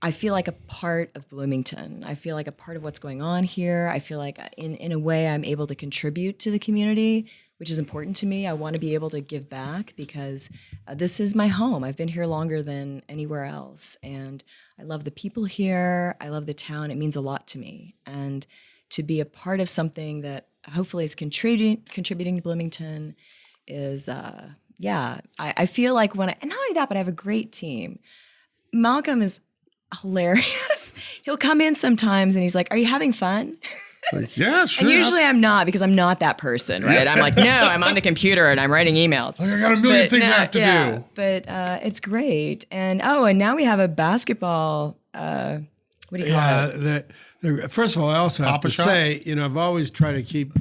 I feel like a part of Bloomington. I feel like a part of what's going on here. I feel like in a way I'm able to contribute to the community, which is important to me. I want to be able to give back because this is my home. I've been here longer than anywhere else. And I love the people here. I love the town. It means a lot to me. And to be a part of something that hopefully is contributing to Bloomington is, I feel like and not only that, but I have a great team. Malcolm is hilarious. He'll come in sometimes and he's like, are you having fun? Like, yeah, sure. And usually I'm not because I'm not that person, right? I'm like, no, I'm on the computer and I'm writing emails. Like, I got a million things I have to do. But it's great. And now we have a basketball, what do you call it? First of all, I also have Papa to shop? say, I've always tried to keep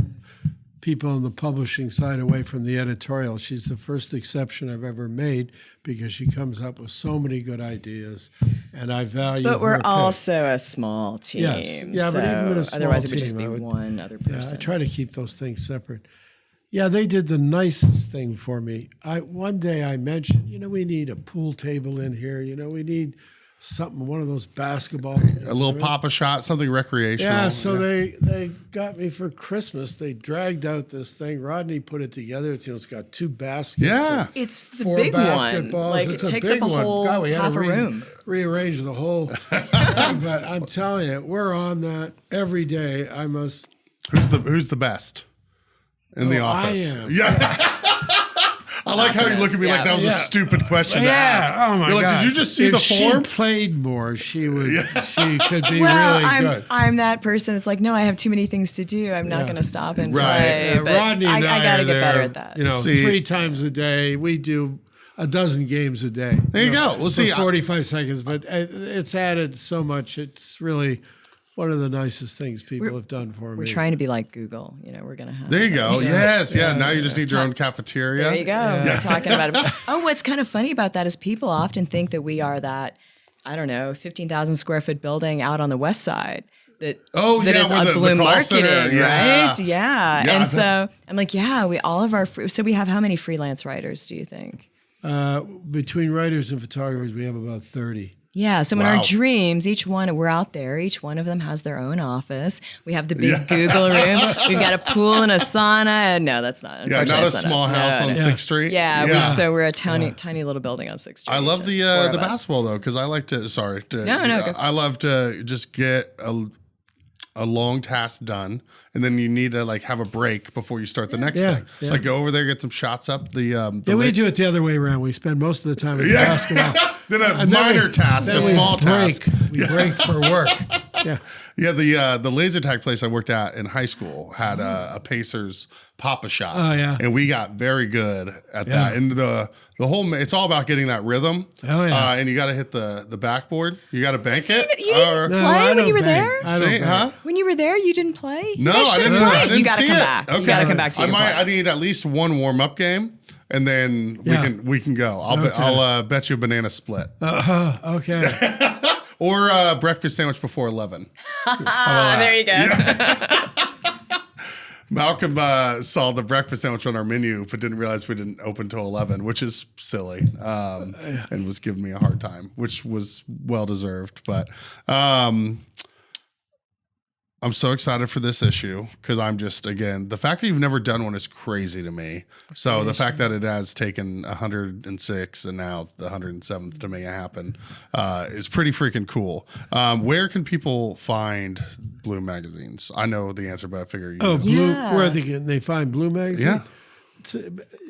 people on the publishing side away from the editorial. She's the first exception I've ever made because she comes up with so many good ideas, and I value But we're her pick. also a small team. Yes. Yeah, but even with a small otherwise it would just team, be I would- one other Yeah, person. I try to keep those things separate. Yeah, they did the nicest thing for me. One day I mentioned, we need a pool table in here. We need something, one of those basketball. A little Papa shot, something recreational. Yeah, so they got me for Christmas. They dragged out this thing. Rodney put it together. It's got 2 baskets. Yeah. and It's the 4 big one. basketballs. Like It's it a takes big up a one. whole God, we had half to a room. rearrange the whole thing. But I'm telling you, we're on that every day. I must. Who's the best in the office? I am. Yeah. I like how you look at me like that was a stupid question to ask. Oh my You're like, God. did you just see if the form? She played more, she would. She could be Well, really good. I'm that person. It's like, no, I have too many things to do. I'm not going to stop and Right. play. But Rodney and I got to are get better there, at that. See- 3 times a day. We do a dozen games a day. There you go. Well, see, for 45 seconds, but it's added so much. It's really one of the nicest things people have done for me. We're trying to be like Google. We're going to have. There you go. Yes. Yeah. Now you just need your own cafeteria. There you go. We're talking about it. Oh, what's kind of funny about that is people often think that we are that, 15,000 square foot building out on the west side. That is where a the Bloom call marketing, center, yeah. right? Yeah. Yeah, And so I'm like, we all of our so we have how many freelance writers? Do you think? Between writers and photographers, we have about 30. Yeah. So in Wow. our dreams, we're out there. Each one of them has their own office. We have the big Google room. We've got a pool and a sauna. And no, that's not. Yeah, not unfortunately, a that's small us. house No, on no. 6th Street. Yeah. So we're a tiny little building on 6th Street. I love Four the of us. basketball though, because I like to. No, go. I love to just get a long task done, and then you need to have a break before you start the next thing. Yeah. Like go over there, get some shots up. We do it the other way around. We spend most of the time with basketball. Then a And then minor task, then a we small break. task. We break for work. Yeah. Yeah, the laser tag place I worked at in high school had a Pacers Papa shop. Oh, yeah. And we got very good at that. And the whole it's all about getting that rhythm. Oh, yeah. And you got to hit the backboard. You got to bank So it. you didn't No, play I when don't you were bang. there? I don't See, bang. huh? When you were there, you didn't play? No, You guys I should have didn't. played. I didn't You got to see come it. back. Okay. You got to come back to I you. need at least one warm up game. and then we can go. I'll bet you a banana split. Okay. Or a breakfast sandwich before 11. There you go. Malcolm saw the breakfast sandwich on our menu, but didn't realize we didn't open till 11, which is silly, and was giving me a hard time, which was well deserved. But I'm so excited for this issue because I'm just, again, the fact that you've never done one is crazy to me. So the fact that it has taken 106 and now the 107th to make it happen is pretty freaking cool. Where can people find Bloom magazines? I know the answer, but I figure you know. Bloom, where they find Bloom magazine? Yeah. It's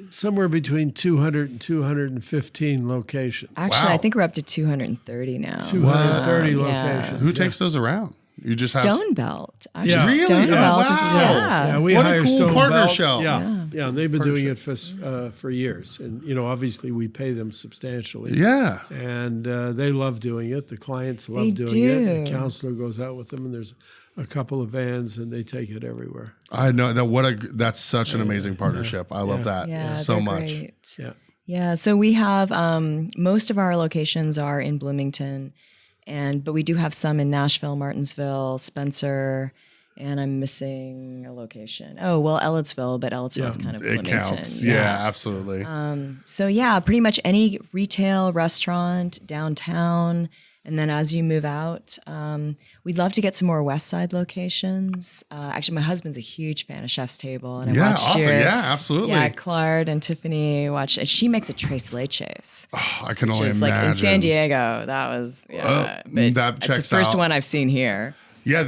somewhere between 200 and 215 locations. Actually, Wow. I think we're up to 230 now. 230 locations. Who takes those around? You just have Stone Belt. Actually, Yeah. Really? Stone Oh, Belt wow. is Yeah, we What a hire cool Stone partnership. Belt. Yeah, and they've been doing it for years, and obviously we pay them substantially. Yeah. And they love doing it. The clients love They doing it. The do. counselor goes out with them, and there's a couple of vans, and they take it everywhere. I know that. That's such an amazing partnership. I love that Yeah, so they're much. great. Yeah. Yeah, so we have most of our locations are in Bloomington, but we do have some in Nashville, Martinsville, Spencer, and I'm missing a location. Oh, well, Ellettsville, but Ellettsville is kind of It Bloomington. counts. Yeah, absolutely. So yeah, pretty much any retail restaurant downtown. And then as you move out, we'd love to get some more West Side locations. Actually, my husband's a huge fan of Chef's Table, and I Yeah, watched awesome. your, Yeah, absolutely. yeah, Claude and Tiffany watched, and she makes a tres leches. I can only Just imagine. like in San Diego, that was but that it's the checks first out. one I've seen here. Yeah,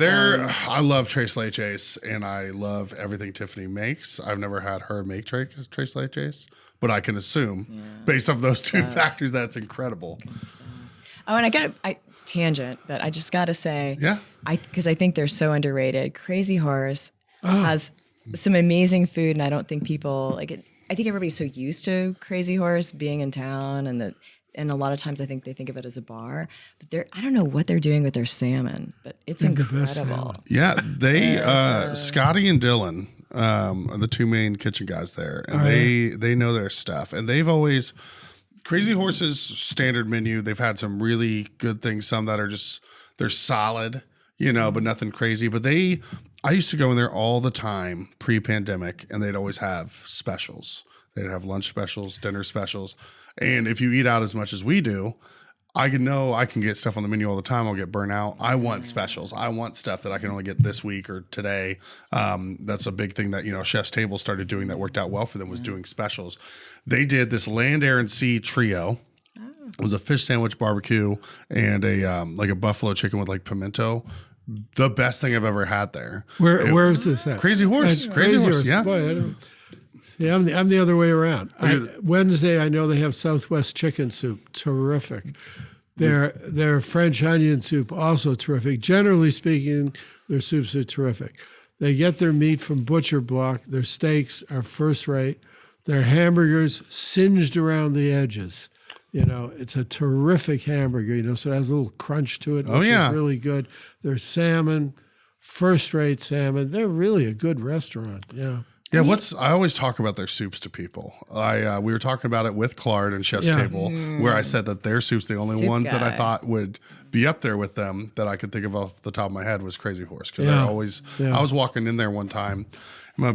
I love Tres Leches, and I love everything Tiffany makes. I've never had her make Tres Leches, but I can assume, based off those two factors, that's incredible. Oh, and I got a tangent that I just got to say. Yeah. Because I think they're so underrated. Crazy Horse has some amazing food, and I don't think people like it. I think everybody's so used to Crazy Horse being in town, and a lot of times I think they think of it as a bar. But I don't know what they're doing with their salmon, but it's incredible. Yeah, they Scotty and Dylan are the two main kitchen guys there, and they know their stuff, and they've always. Crazy Horse's standard menu, they've had some really good things, some that are just, they're solid, but nothing crazy. But I used to go in there all the time pre-pandemic, and they'd always have specials. They'd have lunch specials, dinner specials. And if you eat out as much as we do, I can get stuff on the menu all the time. I'll get burnt out. I want specials. I want stuff that I can only get this week or today. That's a big thing that, Chef's Table started doing that worked out well for them was doing specials. They did this land, air, and sea trio. It was a fish sandwich barbecue and a buffalo chicken with like pimento. The best thing I've ever had there. Where is this at? Crazy Horse. Crazy Horse. Yeah. Boy, I don't, see, I'm the other way around. Wednesday, I know they have Southwest chicken soup. Terrific. Their French onion soup, also terrific. Generally speaking, their soups are terrific. They get their meat from Butcher Block. Their steaks are first rate. Their hamburgers singed around the edges. It's a terrific hamburger, so it has a little crunch to it, which is really good. Their salmon, first rate salmon. They're really a good restaurant. Yeah. Yeah, I always talk about their soups to people. We were talking about it with Claude and Chef's Table, where I said that their soup's the only Soup ones that I guy. thought would be up there with them that I could think of off the top of my head was Crazy Horse. Because I was walking in there one time, and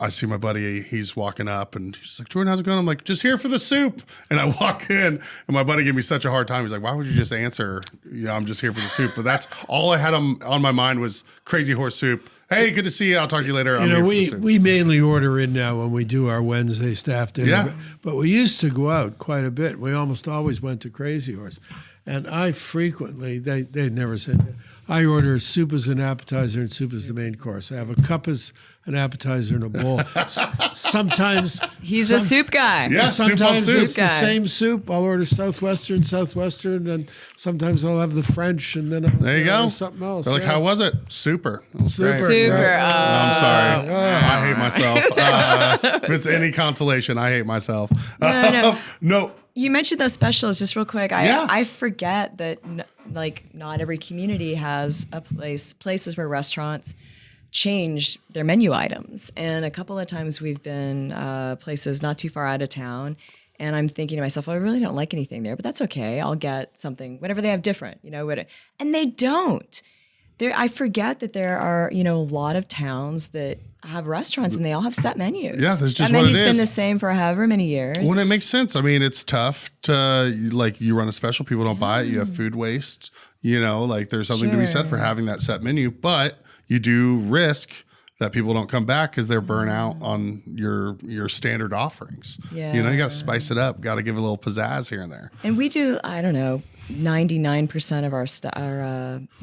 I see my buddy, he's walking up, and he's like, Jordan, how's it going? I'm like, just here for the soup. And I walk in, and my buddy gave me such a hard time. He's like, why would you just answer, I'm just here for the soup? But that's all I had on my mind was Crazy Horse soup. Hey, good to see you. I'll talk to you later. We mainly order in now when we do our Wednesday staff dinner. Yeah. But we used to go out quite a bit. We almost always went to Crazy Horse. And I frequently, they never said, I order soup as an appetizer and soup as the main course. I have a cup as an appetizer and a bowl. Sometimes He's a soup guy. Yeah, soup on sometimes soup. it's the same soup. I'll order Southwestern, and sometimes I'll have the French, and then I'll There you go. order something else. They're like, how was it? Super. It was great. Super. I'm sorry. I hate myself. If it's any consolation, I hate myself. No. No. You mentioned those specials just real quick. Yeah. I forget that not every community has places where restaurants change their menu items. And a couple of times we've been places not too far out of town, and I'm thinking to myself, well, I really don't like anything there, but that's okay. I'll get something, whatever they have different, and they don't. I forget that there are, a lot of towns that have restaurants and they all have set menus. Yeah, that's just that what it menu's is. been the same for however many years. Well, it makes sense. I mean, it's tough to, you run a special, people don't buy it, you have food waste, there's something to be said for having that set menu, but you do risk that people don't come back because they're burnt out on your standard offerings. Yeah. You got to spice it up, got to give a little pizzazz here and there. And we do, 99% of our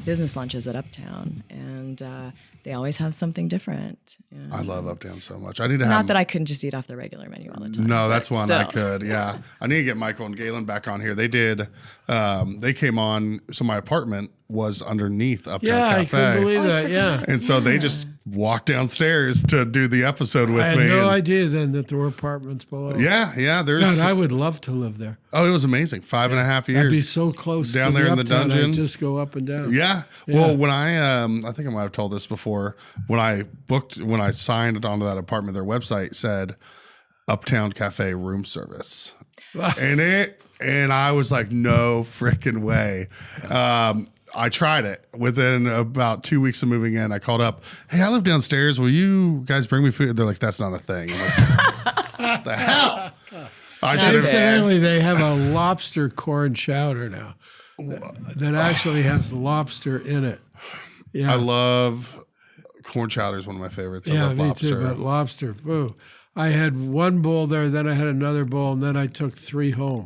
business lunches at Uptown, and they always have something different. I love Uptown so much. I need to have. Not that I couldn't just eat off the regular menu all the time. No, that's one I still. could. Yeah, I need to get Michael and Galen back on here. They did. They came on. So my apartment was underneath Uptown Yeah, Cafe. I couldn't believe I that. Yeah. And so they just walked downstairs to do the episode with I had me. no and- idea then that there were apartments below. Yeah. There's. God, I would love to live there. Oh, it was amazing. 5.5 years. I'd be so close down to there in the Uptown, dungeon. I'd just go up and down. Yeah. Well, when I think I might have told this before. When I signed onto that apartment, their website said Uptown Cafe room service, and I was like, no freaking way. I tried it. Within about 2 weeks of moving in, I called up, hey, I live downstairs. Will you guys bring me food? They're like, that's not a thing. I'm like, what the hell? I should have. Incidentally, they have a lobster corn chowder now that actually has lobster in it. Yeah, I love corn chowder is one of my favorites. I yeah, love me lobster. too. But lobster, boo. I had one bowl there, then I had another bowl, and then I took 3 home.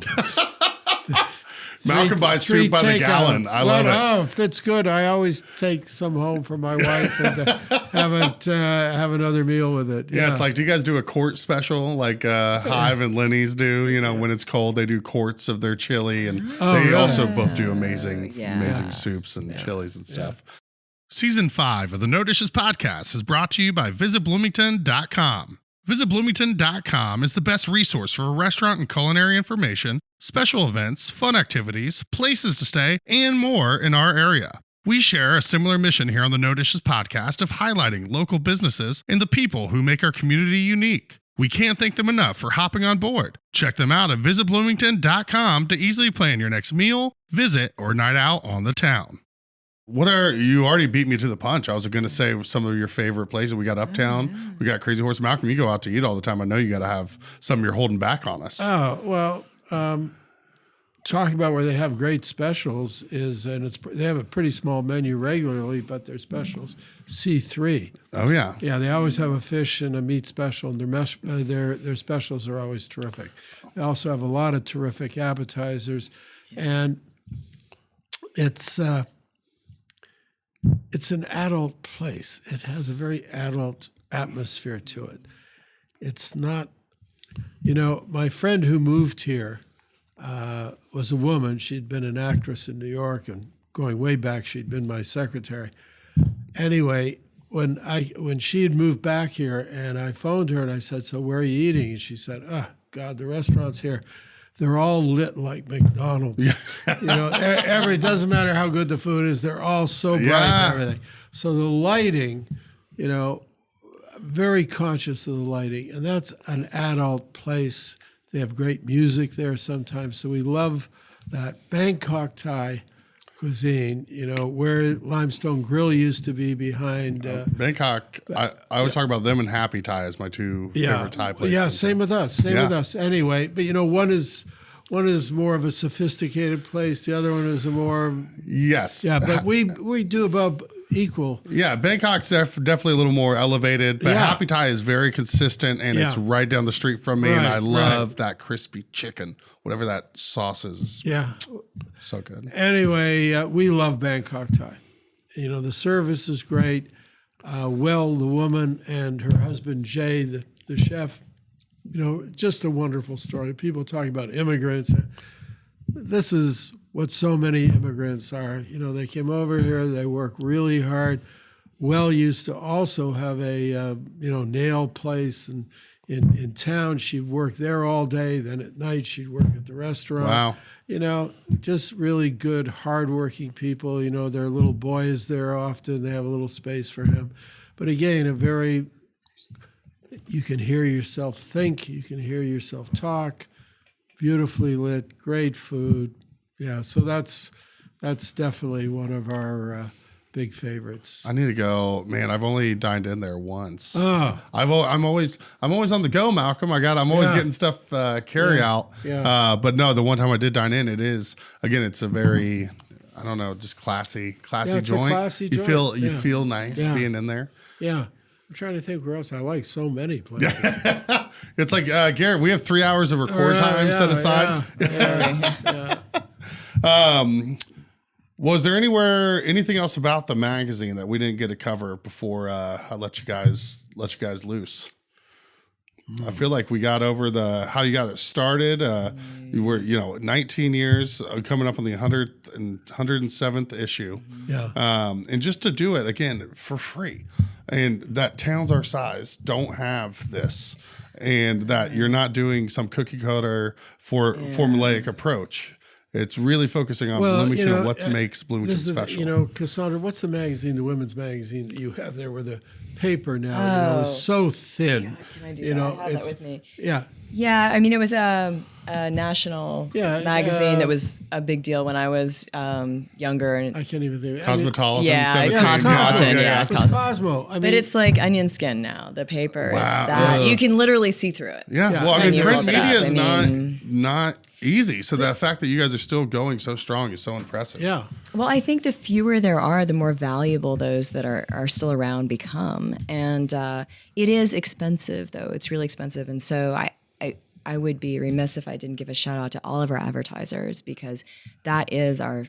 Malcolm buys soup by the gallon. I love it. Oh, if it's good, I always take some home for my wife and have another meal with it. Yeah, it's like, do you guys do a quart special like Hive and Lenny's do? When it's cold, they do quarts of their chili, and they really? also both do amazing Yeah. soups and chilies and stuff. Season 5 of the No Dishes podcast is brought to you by VisitBloomington.com. VisitBloomington.com is the best resource for restaurant and culinary information, special events, fun activities, places to stay, and more in our area. We share a similar mission here on the No Dishes podcast of highlighting local businesses and the people who make our community unique. We can't thank them enough for hopping on board. Check them out at VisitBloomington.com to easily plan your next meal, visit, or night out on the town. You already beat me to the punch. I was going to say some of your favorite places. We got Uptown, we got Crazy Horse. Malcolm, you go out to eat all the time. I know you got to have something you're holding back on us. Oh, well, talking about where they have great specials they have a pretty small menu regularly, but their specials, C3. Oh, yeah. Yeah, they always have a fish and a meat special, and their specials are always terrific. They also have a lot of terrific appetizers, and it's an adult place. It has a very adult atmosphere to it. It's not, my friend who moved here was a woman. She'd been an actress in New York, and going way back, she'd been my secretary. Anyway, when she had moved back here, and I phoned her and I said, so where are you eating? And she said, oh, God, the restaurants here, they're all lit like McDonald's. It doesn't matter how good the food is, they're all so bright and everything. So the lighting, very conscious of the lighting, and that's an adult place. They have great music there sometimes, so we love that. Bangkok Thai cuisine, where Limestone Grill used to be behind. Bangkok, I always talk about them and Happy Thai as my two favorite Thai places. Yeah, same with us. Same with us. Anyway, but one is more of a sophisticated place. The other one is a more but we do about equal. Yeah, Bangkok's definitely a little more elevated, but Happy Thai is very consistent, and it's right down the street from me, and I love that crispy chicken, whatever that sauce is. Yeah, so good. Anyway, we love Bangkok Thai. The service is great. The woman and her husband Jay, the chef, just a wonderful story. People talking about immigrants. This is what so many immigrants are. They came over here, they work really hard. Used to also have a nail place in town. She'd work there all day. Then at night she'd work at the restaurant. Wow. Just really good, hardworking people. Their little boy is there often. They have a little space for him. But again, you can hear yourself think, you can hear yourself talk, beautifully lit, great food. Yeah, so that's definitely one of our big favorites. I need to go, man. I've only dined in there once. Oh, I'm always on the go, Malcolm. I'm always getting stuff carry out. Yeah. But no, the one time I did dine in, it's a very, I don't know, just classy it's joint. a classy You joint. feel nice being in there. Yeah. I'm trying to think where else I like so many places. It's like Garrett, we have 3 hours of record time set aside. Was there anything else about the magazine that we didn't get to cover before I let you guys loose? I feel like we got over how you got it started. You were 19 years coming up on the 100th and 107th issue. Yeah. And just to do it again for free, and that towns our size don't have this, and that you're not doing some cookie cutter formulaic approach. It's really focusing on Bloomington and what makes Bloomington special. Cassandra, what's the magazine, the women's magazine that you have there with the paper now? It's so thin. Can I do that? I have that with me. Yeah. Yeah, I mean, it was a national magazine that was a big deal when I was younger. And I can't even think. Cosmopolitan. Cosmopolitan. It was Cosmo. I mean, but it's like onion skin now. The paper is Wow. that you can literally see through it. Yeah. Well, I mean, you print roll it up. media is I mean- not easy. So the fact that you guys are still going so strong is so impressive. yeah. Well, I think the fewer there are, the more valuable those that are still around become. And it is expensive, though. It's really expensive. And so I would be remiss if I didn't give a shout out to all of our advertisers, because that is our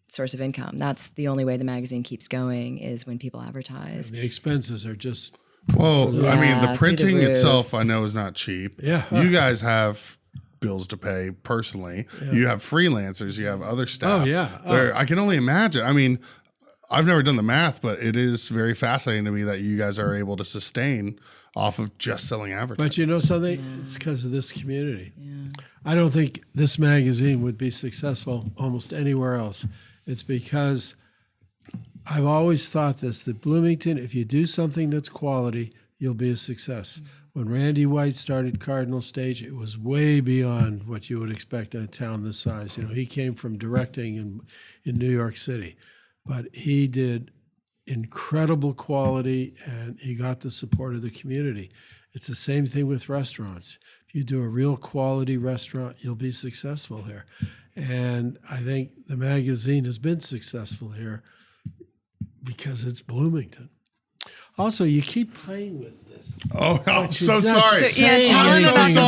source of income. That's the only way the magazine keeps going, is when people advertise. The expenses are just. Well, I mean, the through printing the roof. itself, I know, is not cheap. Yeah. You guys have bills to pay personally. You have freelancers. You have other staff. Oh, yeah. I can only imagine. I mean, I've never done the math, but it is very fascinating to me that you guys are able to sustain off of just selling advertising. But you know something? It's because of this community. Yeah. I don't think this magazine would be successful almost anywhere else. It's because I've always thought this, that Bloomington, if you do something that's quality, you'll be a success. When Randy White started Cardinal Stage, it was way beyond what you would expect in a town this size. He came from directing in New York City, but he did incredible quality, and he got the support of the community. It's the same thing with restaurants. If you do a real quality restaurant, you'll be successful here. And I think the magazine has been successful here because it's Bloomington. Also, you keep playing with this. Oh, I'm so not sorry. saying tell us about anything the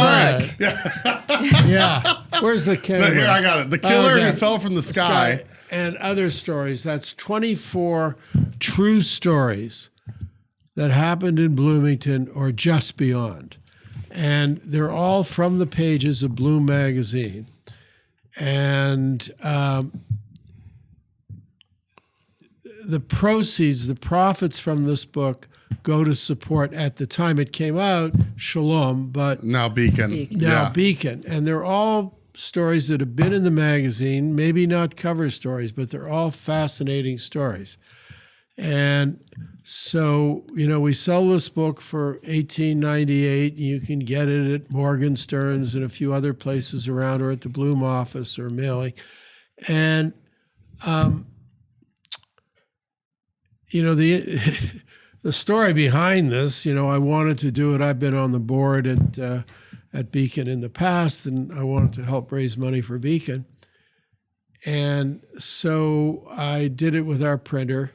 about it. Yeah. Where's the camera? Here, I got it. The killer Okay. who fell from the sky. And other stories. That's 24 true stories that happened in Bloomington or just beyond. And they're all from the pages of Bloom magazine. And the proceeds, the profits from this book go to support, at the time it came out, Shalom, but Now Beacon. now Beacon. And they're all stories that have been in the magazine, maybe not cover stories, but they're all fascinating stories. And so, we sell this book for $18.98. You can get it at Morgan Stearns and a few other places around, or at the Bloom office or mailing. And, the story behind this, I wanted to do it. I've been on the board at Beacon in the past, and I wanted to help raise money for Beacon. And so I did it with our printer,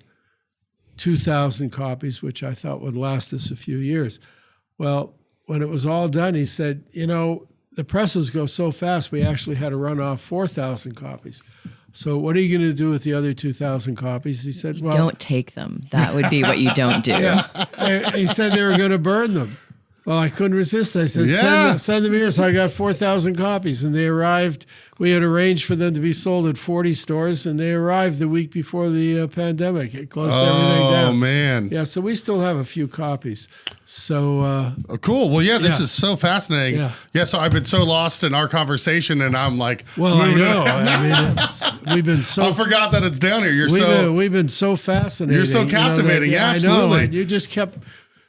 2,000 copies, which I thought would last us a few years. Well, when it was all done, he said, the presses go so fast, we actually had to run off 4,000 copies. So what are you going to do with the other 2,000 copies? He said, Don't take them. That would be what you don't do. He said they were going to burn them. Well, I couldn't resist. I said, Yeah. send them here. So I got 4,000 copies, and they arrived. We had arranged for them to be sold at 40 stores, and they arrived the week before the pandemic. It closed everything down. Oh, man. Yeah, so we still have a few copies. So Oh, cool. Well, yeah, this Yeah. is so fascinating. Yeah. Yeah, so I've been so lost in our conversation, and I'm like, well, I moving know. it. I mean, we've been so I forgot that it's down here. we've been so fascinating. You're so captivating. Yeah, I absolutely. know. And you just kept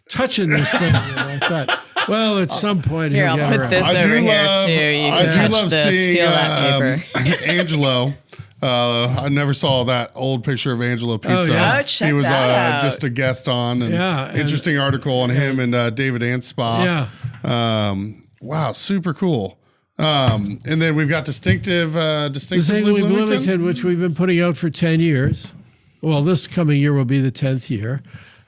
touching this thing, and I thought, well, at some point Here, he'll I'll get put around. this over here too. You I can do touch love this. seeing Feel that paper. Angelo. I never saw that old picture of Angelo Pizza. yeah? Oh, check he was that out. just a guest on, and Yeah, and- interesting article on him and David Anspaugh. Yeah. Wow, super cool. And then we've got distinctively Distinctively Bloomington, which we've been putting out for 10 years. Well, this coming year will be the 10th year.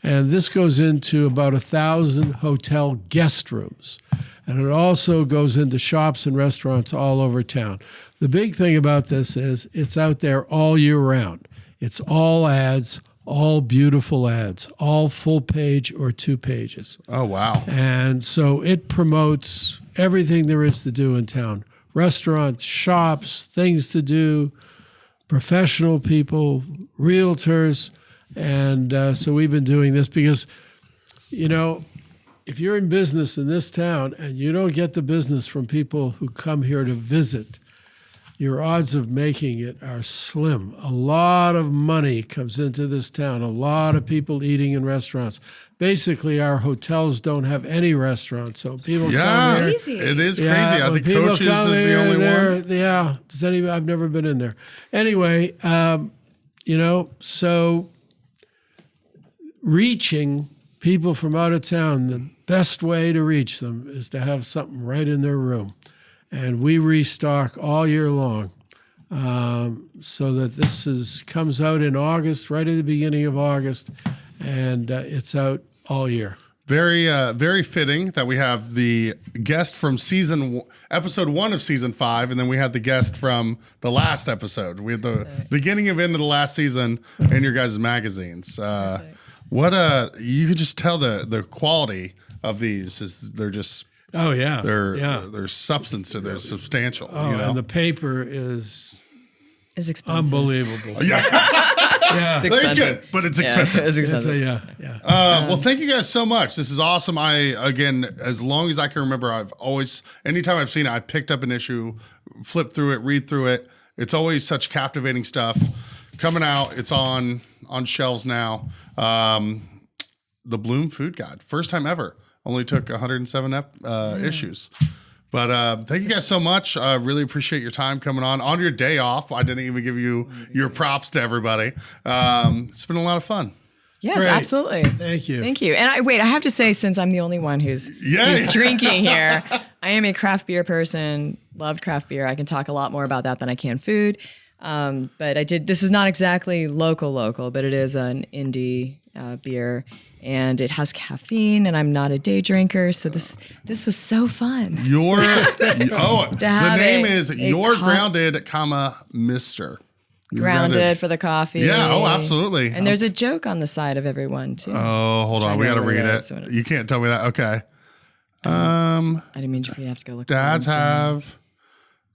And this goes into about 1,000 hotel guest rooms. And it also goes into shops and restaurants all over town. The big thing about this is it's out there all year round. It's all ads, all beautiful ads, all full page or 2 pages. Oh, wow. And so it promotes everything there is to do in town. Restaurants, shops, things to do, professional people, realtors. And so we've been doing this because, you know, if you're in business in this town and you don't get the business from people who come here to visit, your odds of making it are slim. A lot of money comes into this town, a lot of people eating in restaurants. Basically, our hotels don't have any restaurants, so people Yeah, come here. Crazy. it is crazy. Yeah, I when think people Coaches is come the here, only they're- one. Yeah, I've never been in there. Anyway, you know, so reaching people from out of town, the best way to reach them is to have something right in their room. And we restock all year long, so that this comes out in August, right at the beginning of August, and it's out all year. Very, very fitting that we have the guest from episode 1 of season 5, and then we had the guest from the last episode. We had the beginning of end of the last season in your guys' magazines. You could just tell the quality of these is they're just Oh yeah, they're substance to they're substantial. Oh, you know? and the paper is It's expensive. unbelievable. Yeah, Yeah, It's it's expensive. good, but it's expensive. Yeah, it's It's expensive. yeah. Well, thank you guys so much. This is awesome. Again, as long as I can remember, anytime I've seen it, I picked up an issue, flipped through it, read through it. It's always such captivating stuff coming out. It's on shelves now. The Bloom Food Guide, first time ever. Only took 107 issues. But thank you guys so much. I really appreciate your time coming on your day off. I didn't even give you your props to everybody. It's been a lot of fun. Yes, Great. absolutely. Thank you. Thank you. And I have to say, since I'm the only one who's drinking here, I am a craft beer person, loved craft beer. I can talk a lot more about that than I can food. But this is not exactly local, but it is an indie beer. And it has caffeine, and I'm not a day drinker, so this was so fun. The name is You're Grounded, Mr. You're Grounded for the coffee. Yeah, absolutely. And there's a joke on the side of everyone too. Oh, hold on, we got to read it. So You can't tell me that. Okay. I didn't mean for you to have to go look. Dads have.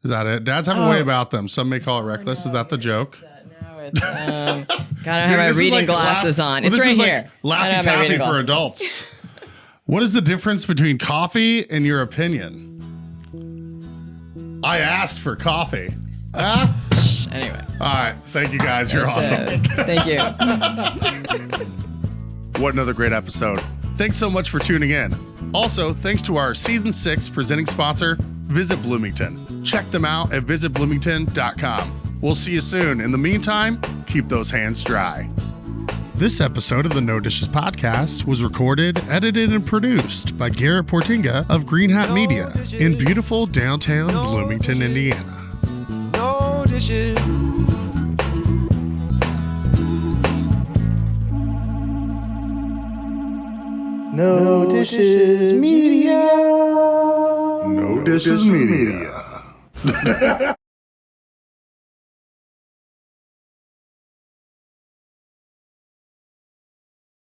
Is that it? Dads have a way about them. Some may call it reckless. Is that the joke? No, it's gotta have my reading glasses on. It's this right is like here. Laffy Gotta have my Taffy reading for glasses. adults. What is the difference between coffee and your opinion? I asked for coffee. Anyway, All right. Thank you guys. You're awesome. Thank you. What another great episode. Thanks so much for tuning in. Also, thanks to our Season 6 presenting sponsor, Visit Bloomington. Check them out at visitbloomington.com. We'll see you soon. In the meantime, keep those hands dry. This episode of the No Dishes Podcast was recorded, edited, and produced by Garrett Portinga of Green Hat Media in beautiful downtown Bloomington, Indiana. No dishes. No Dishes Media. No Dishes Media.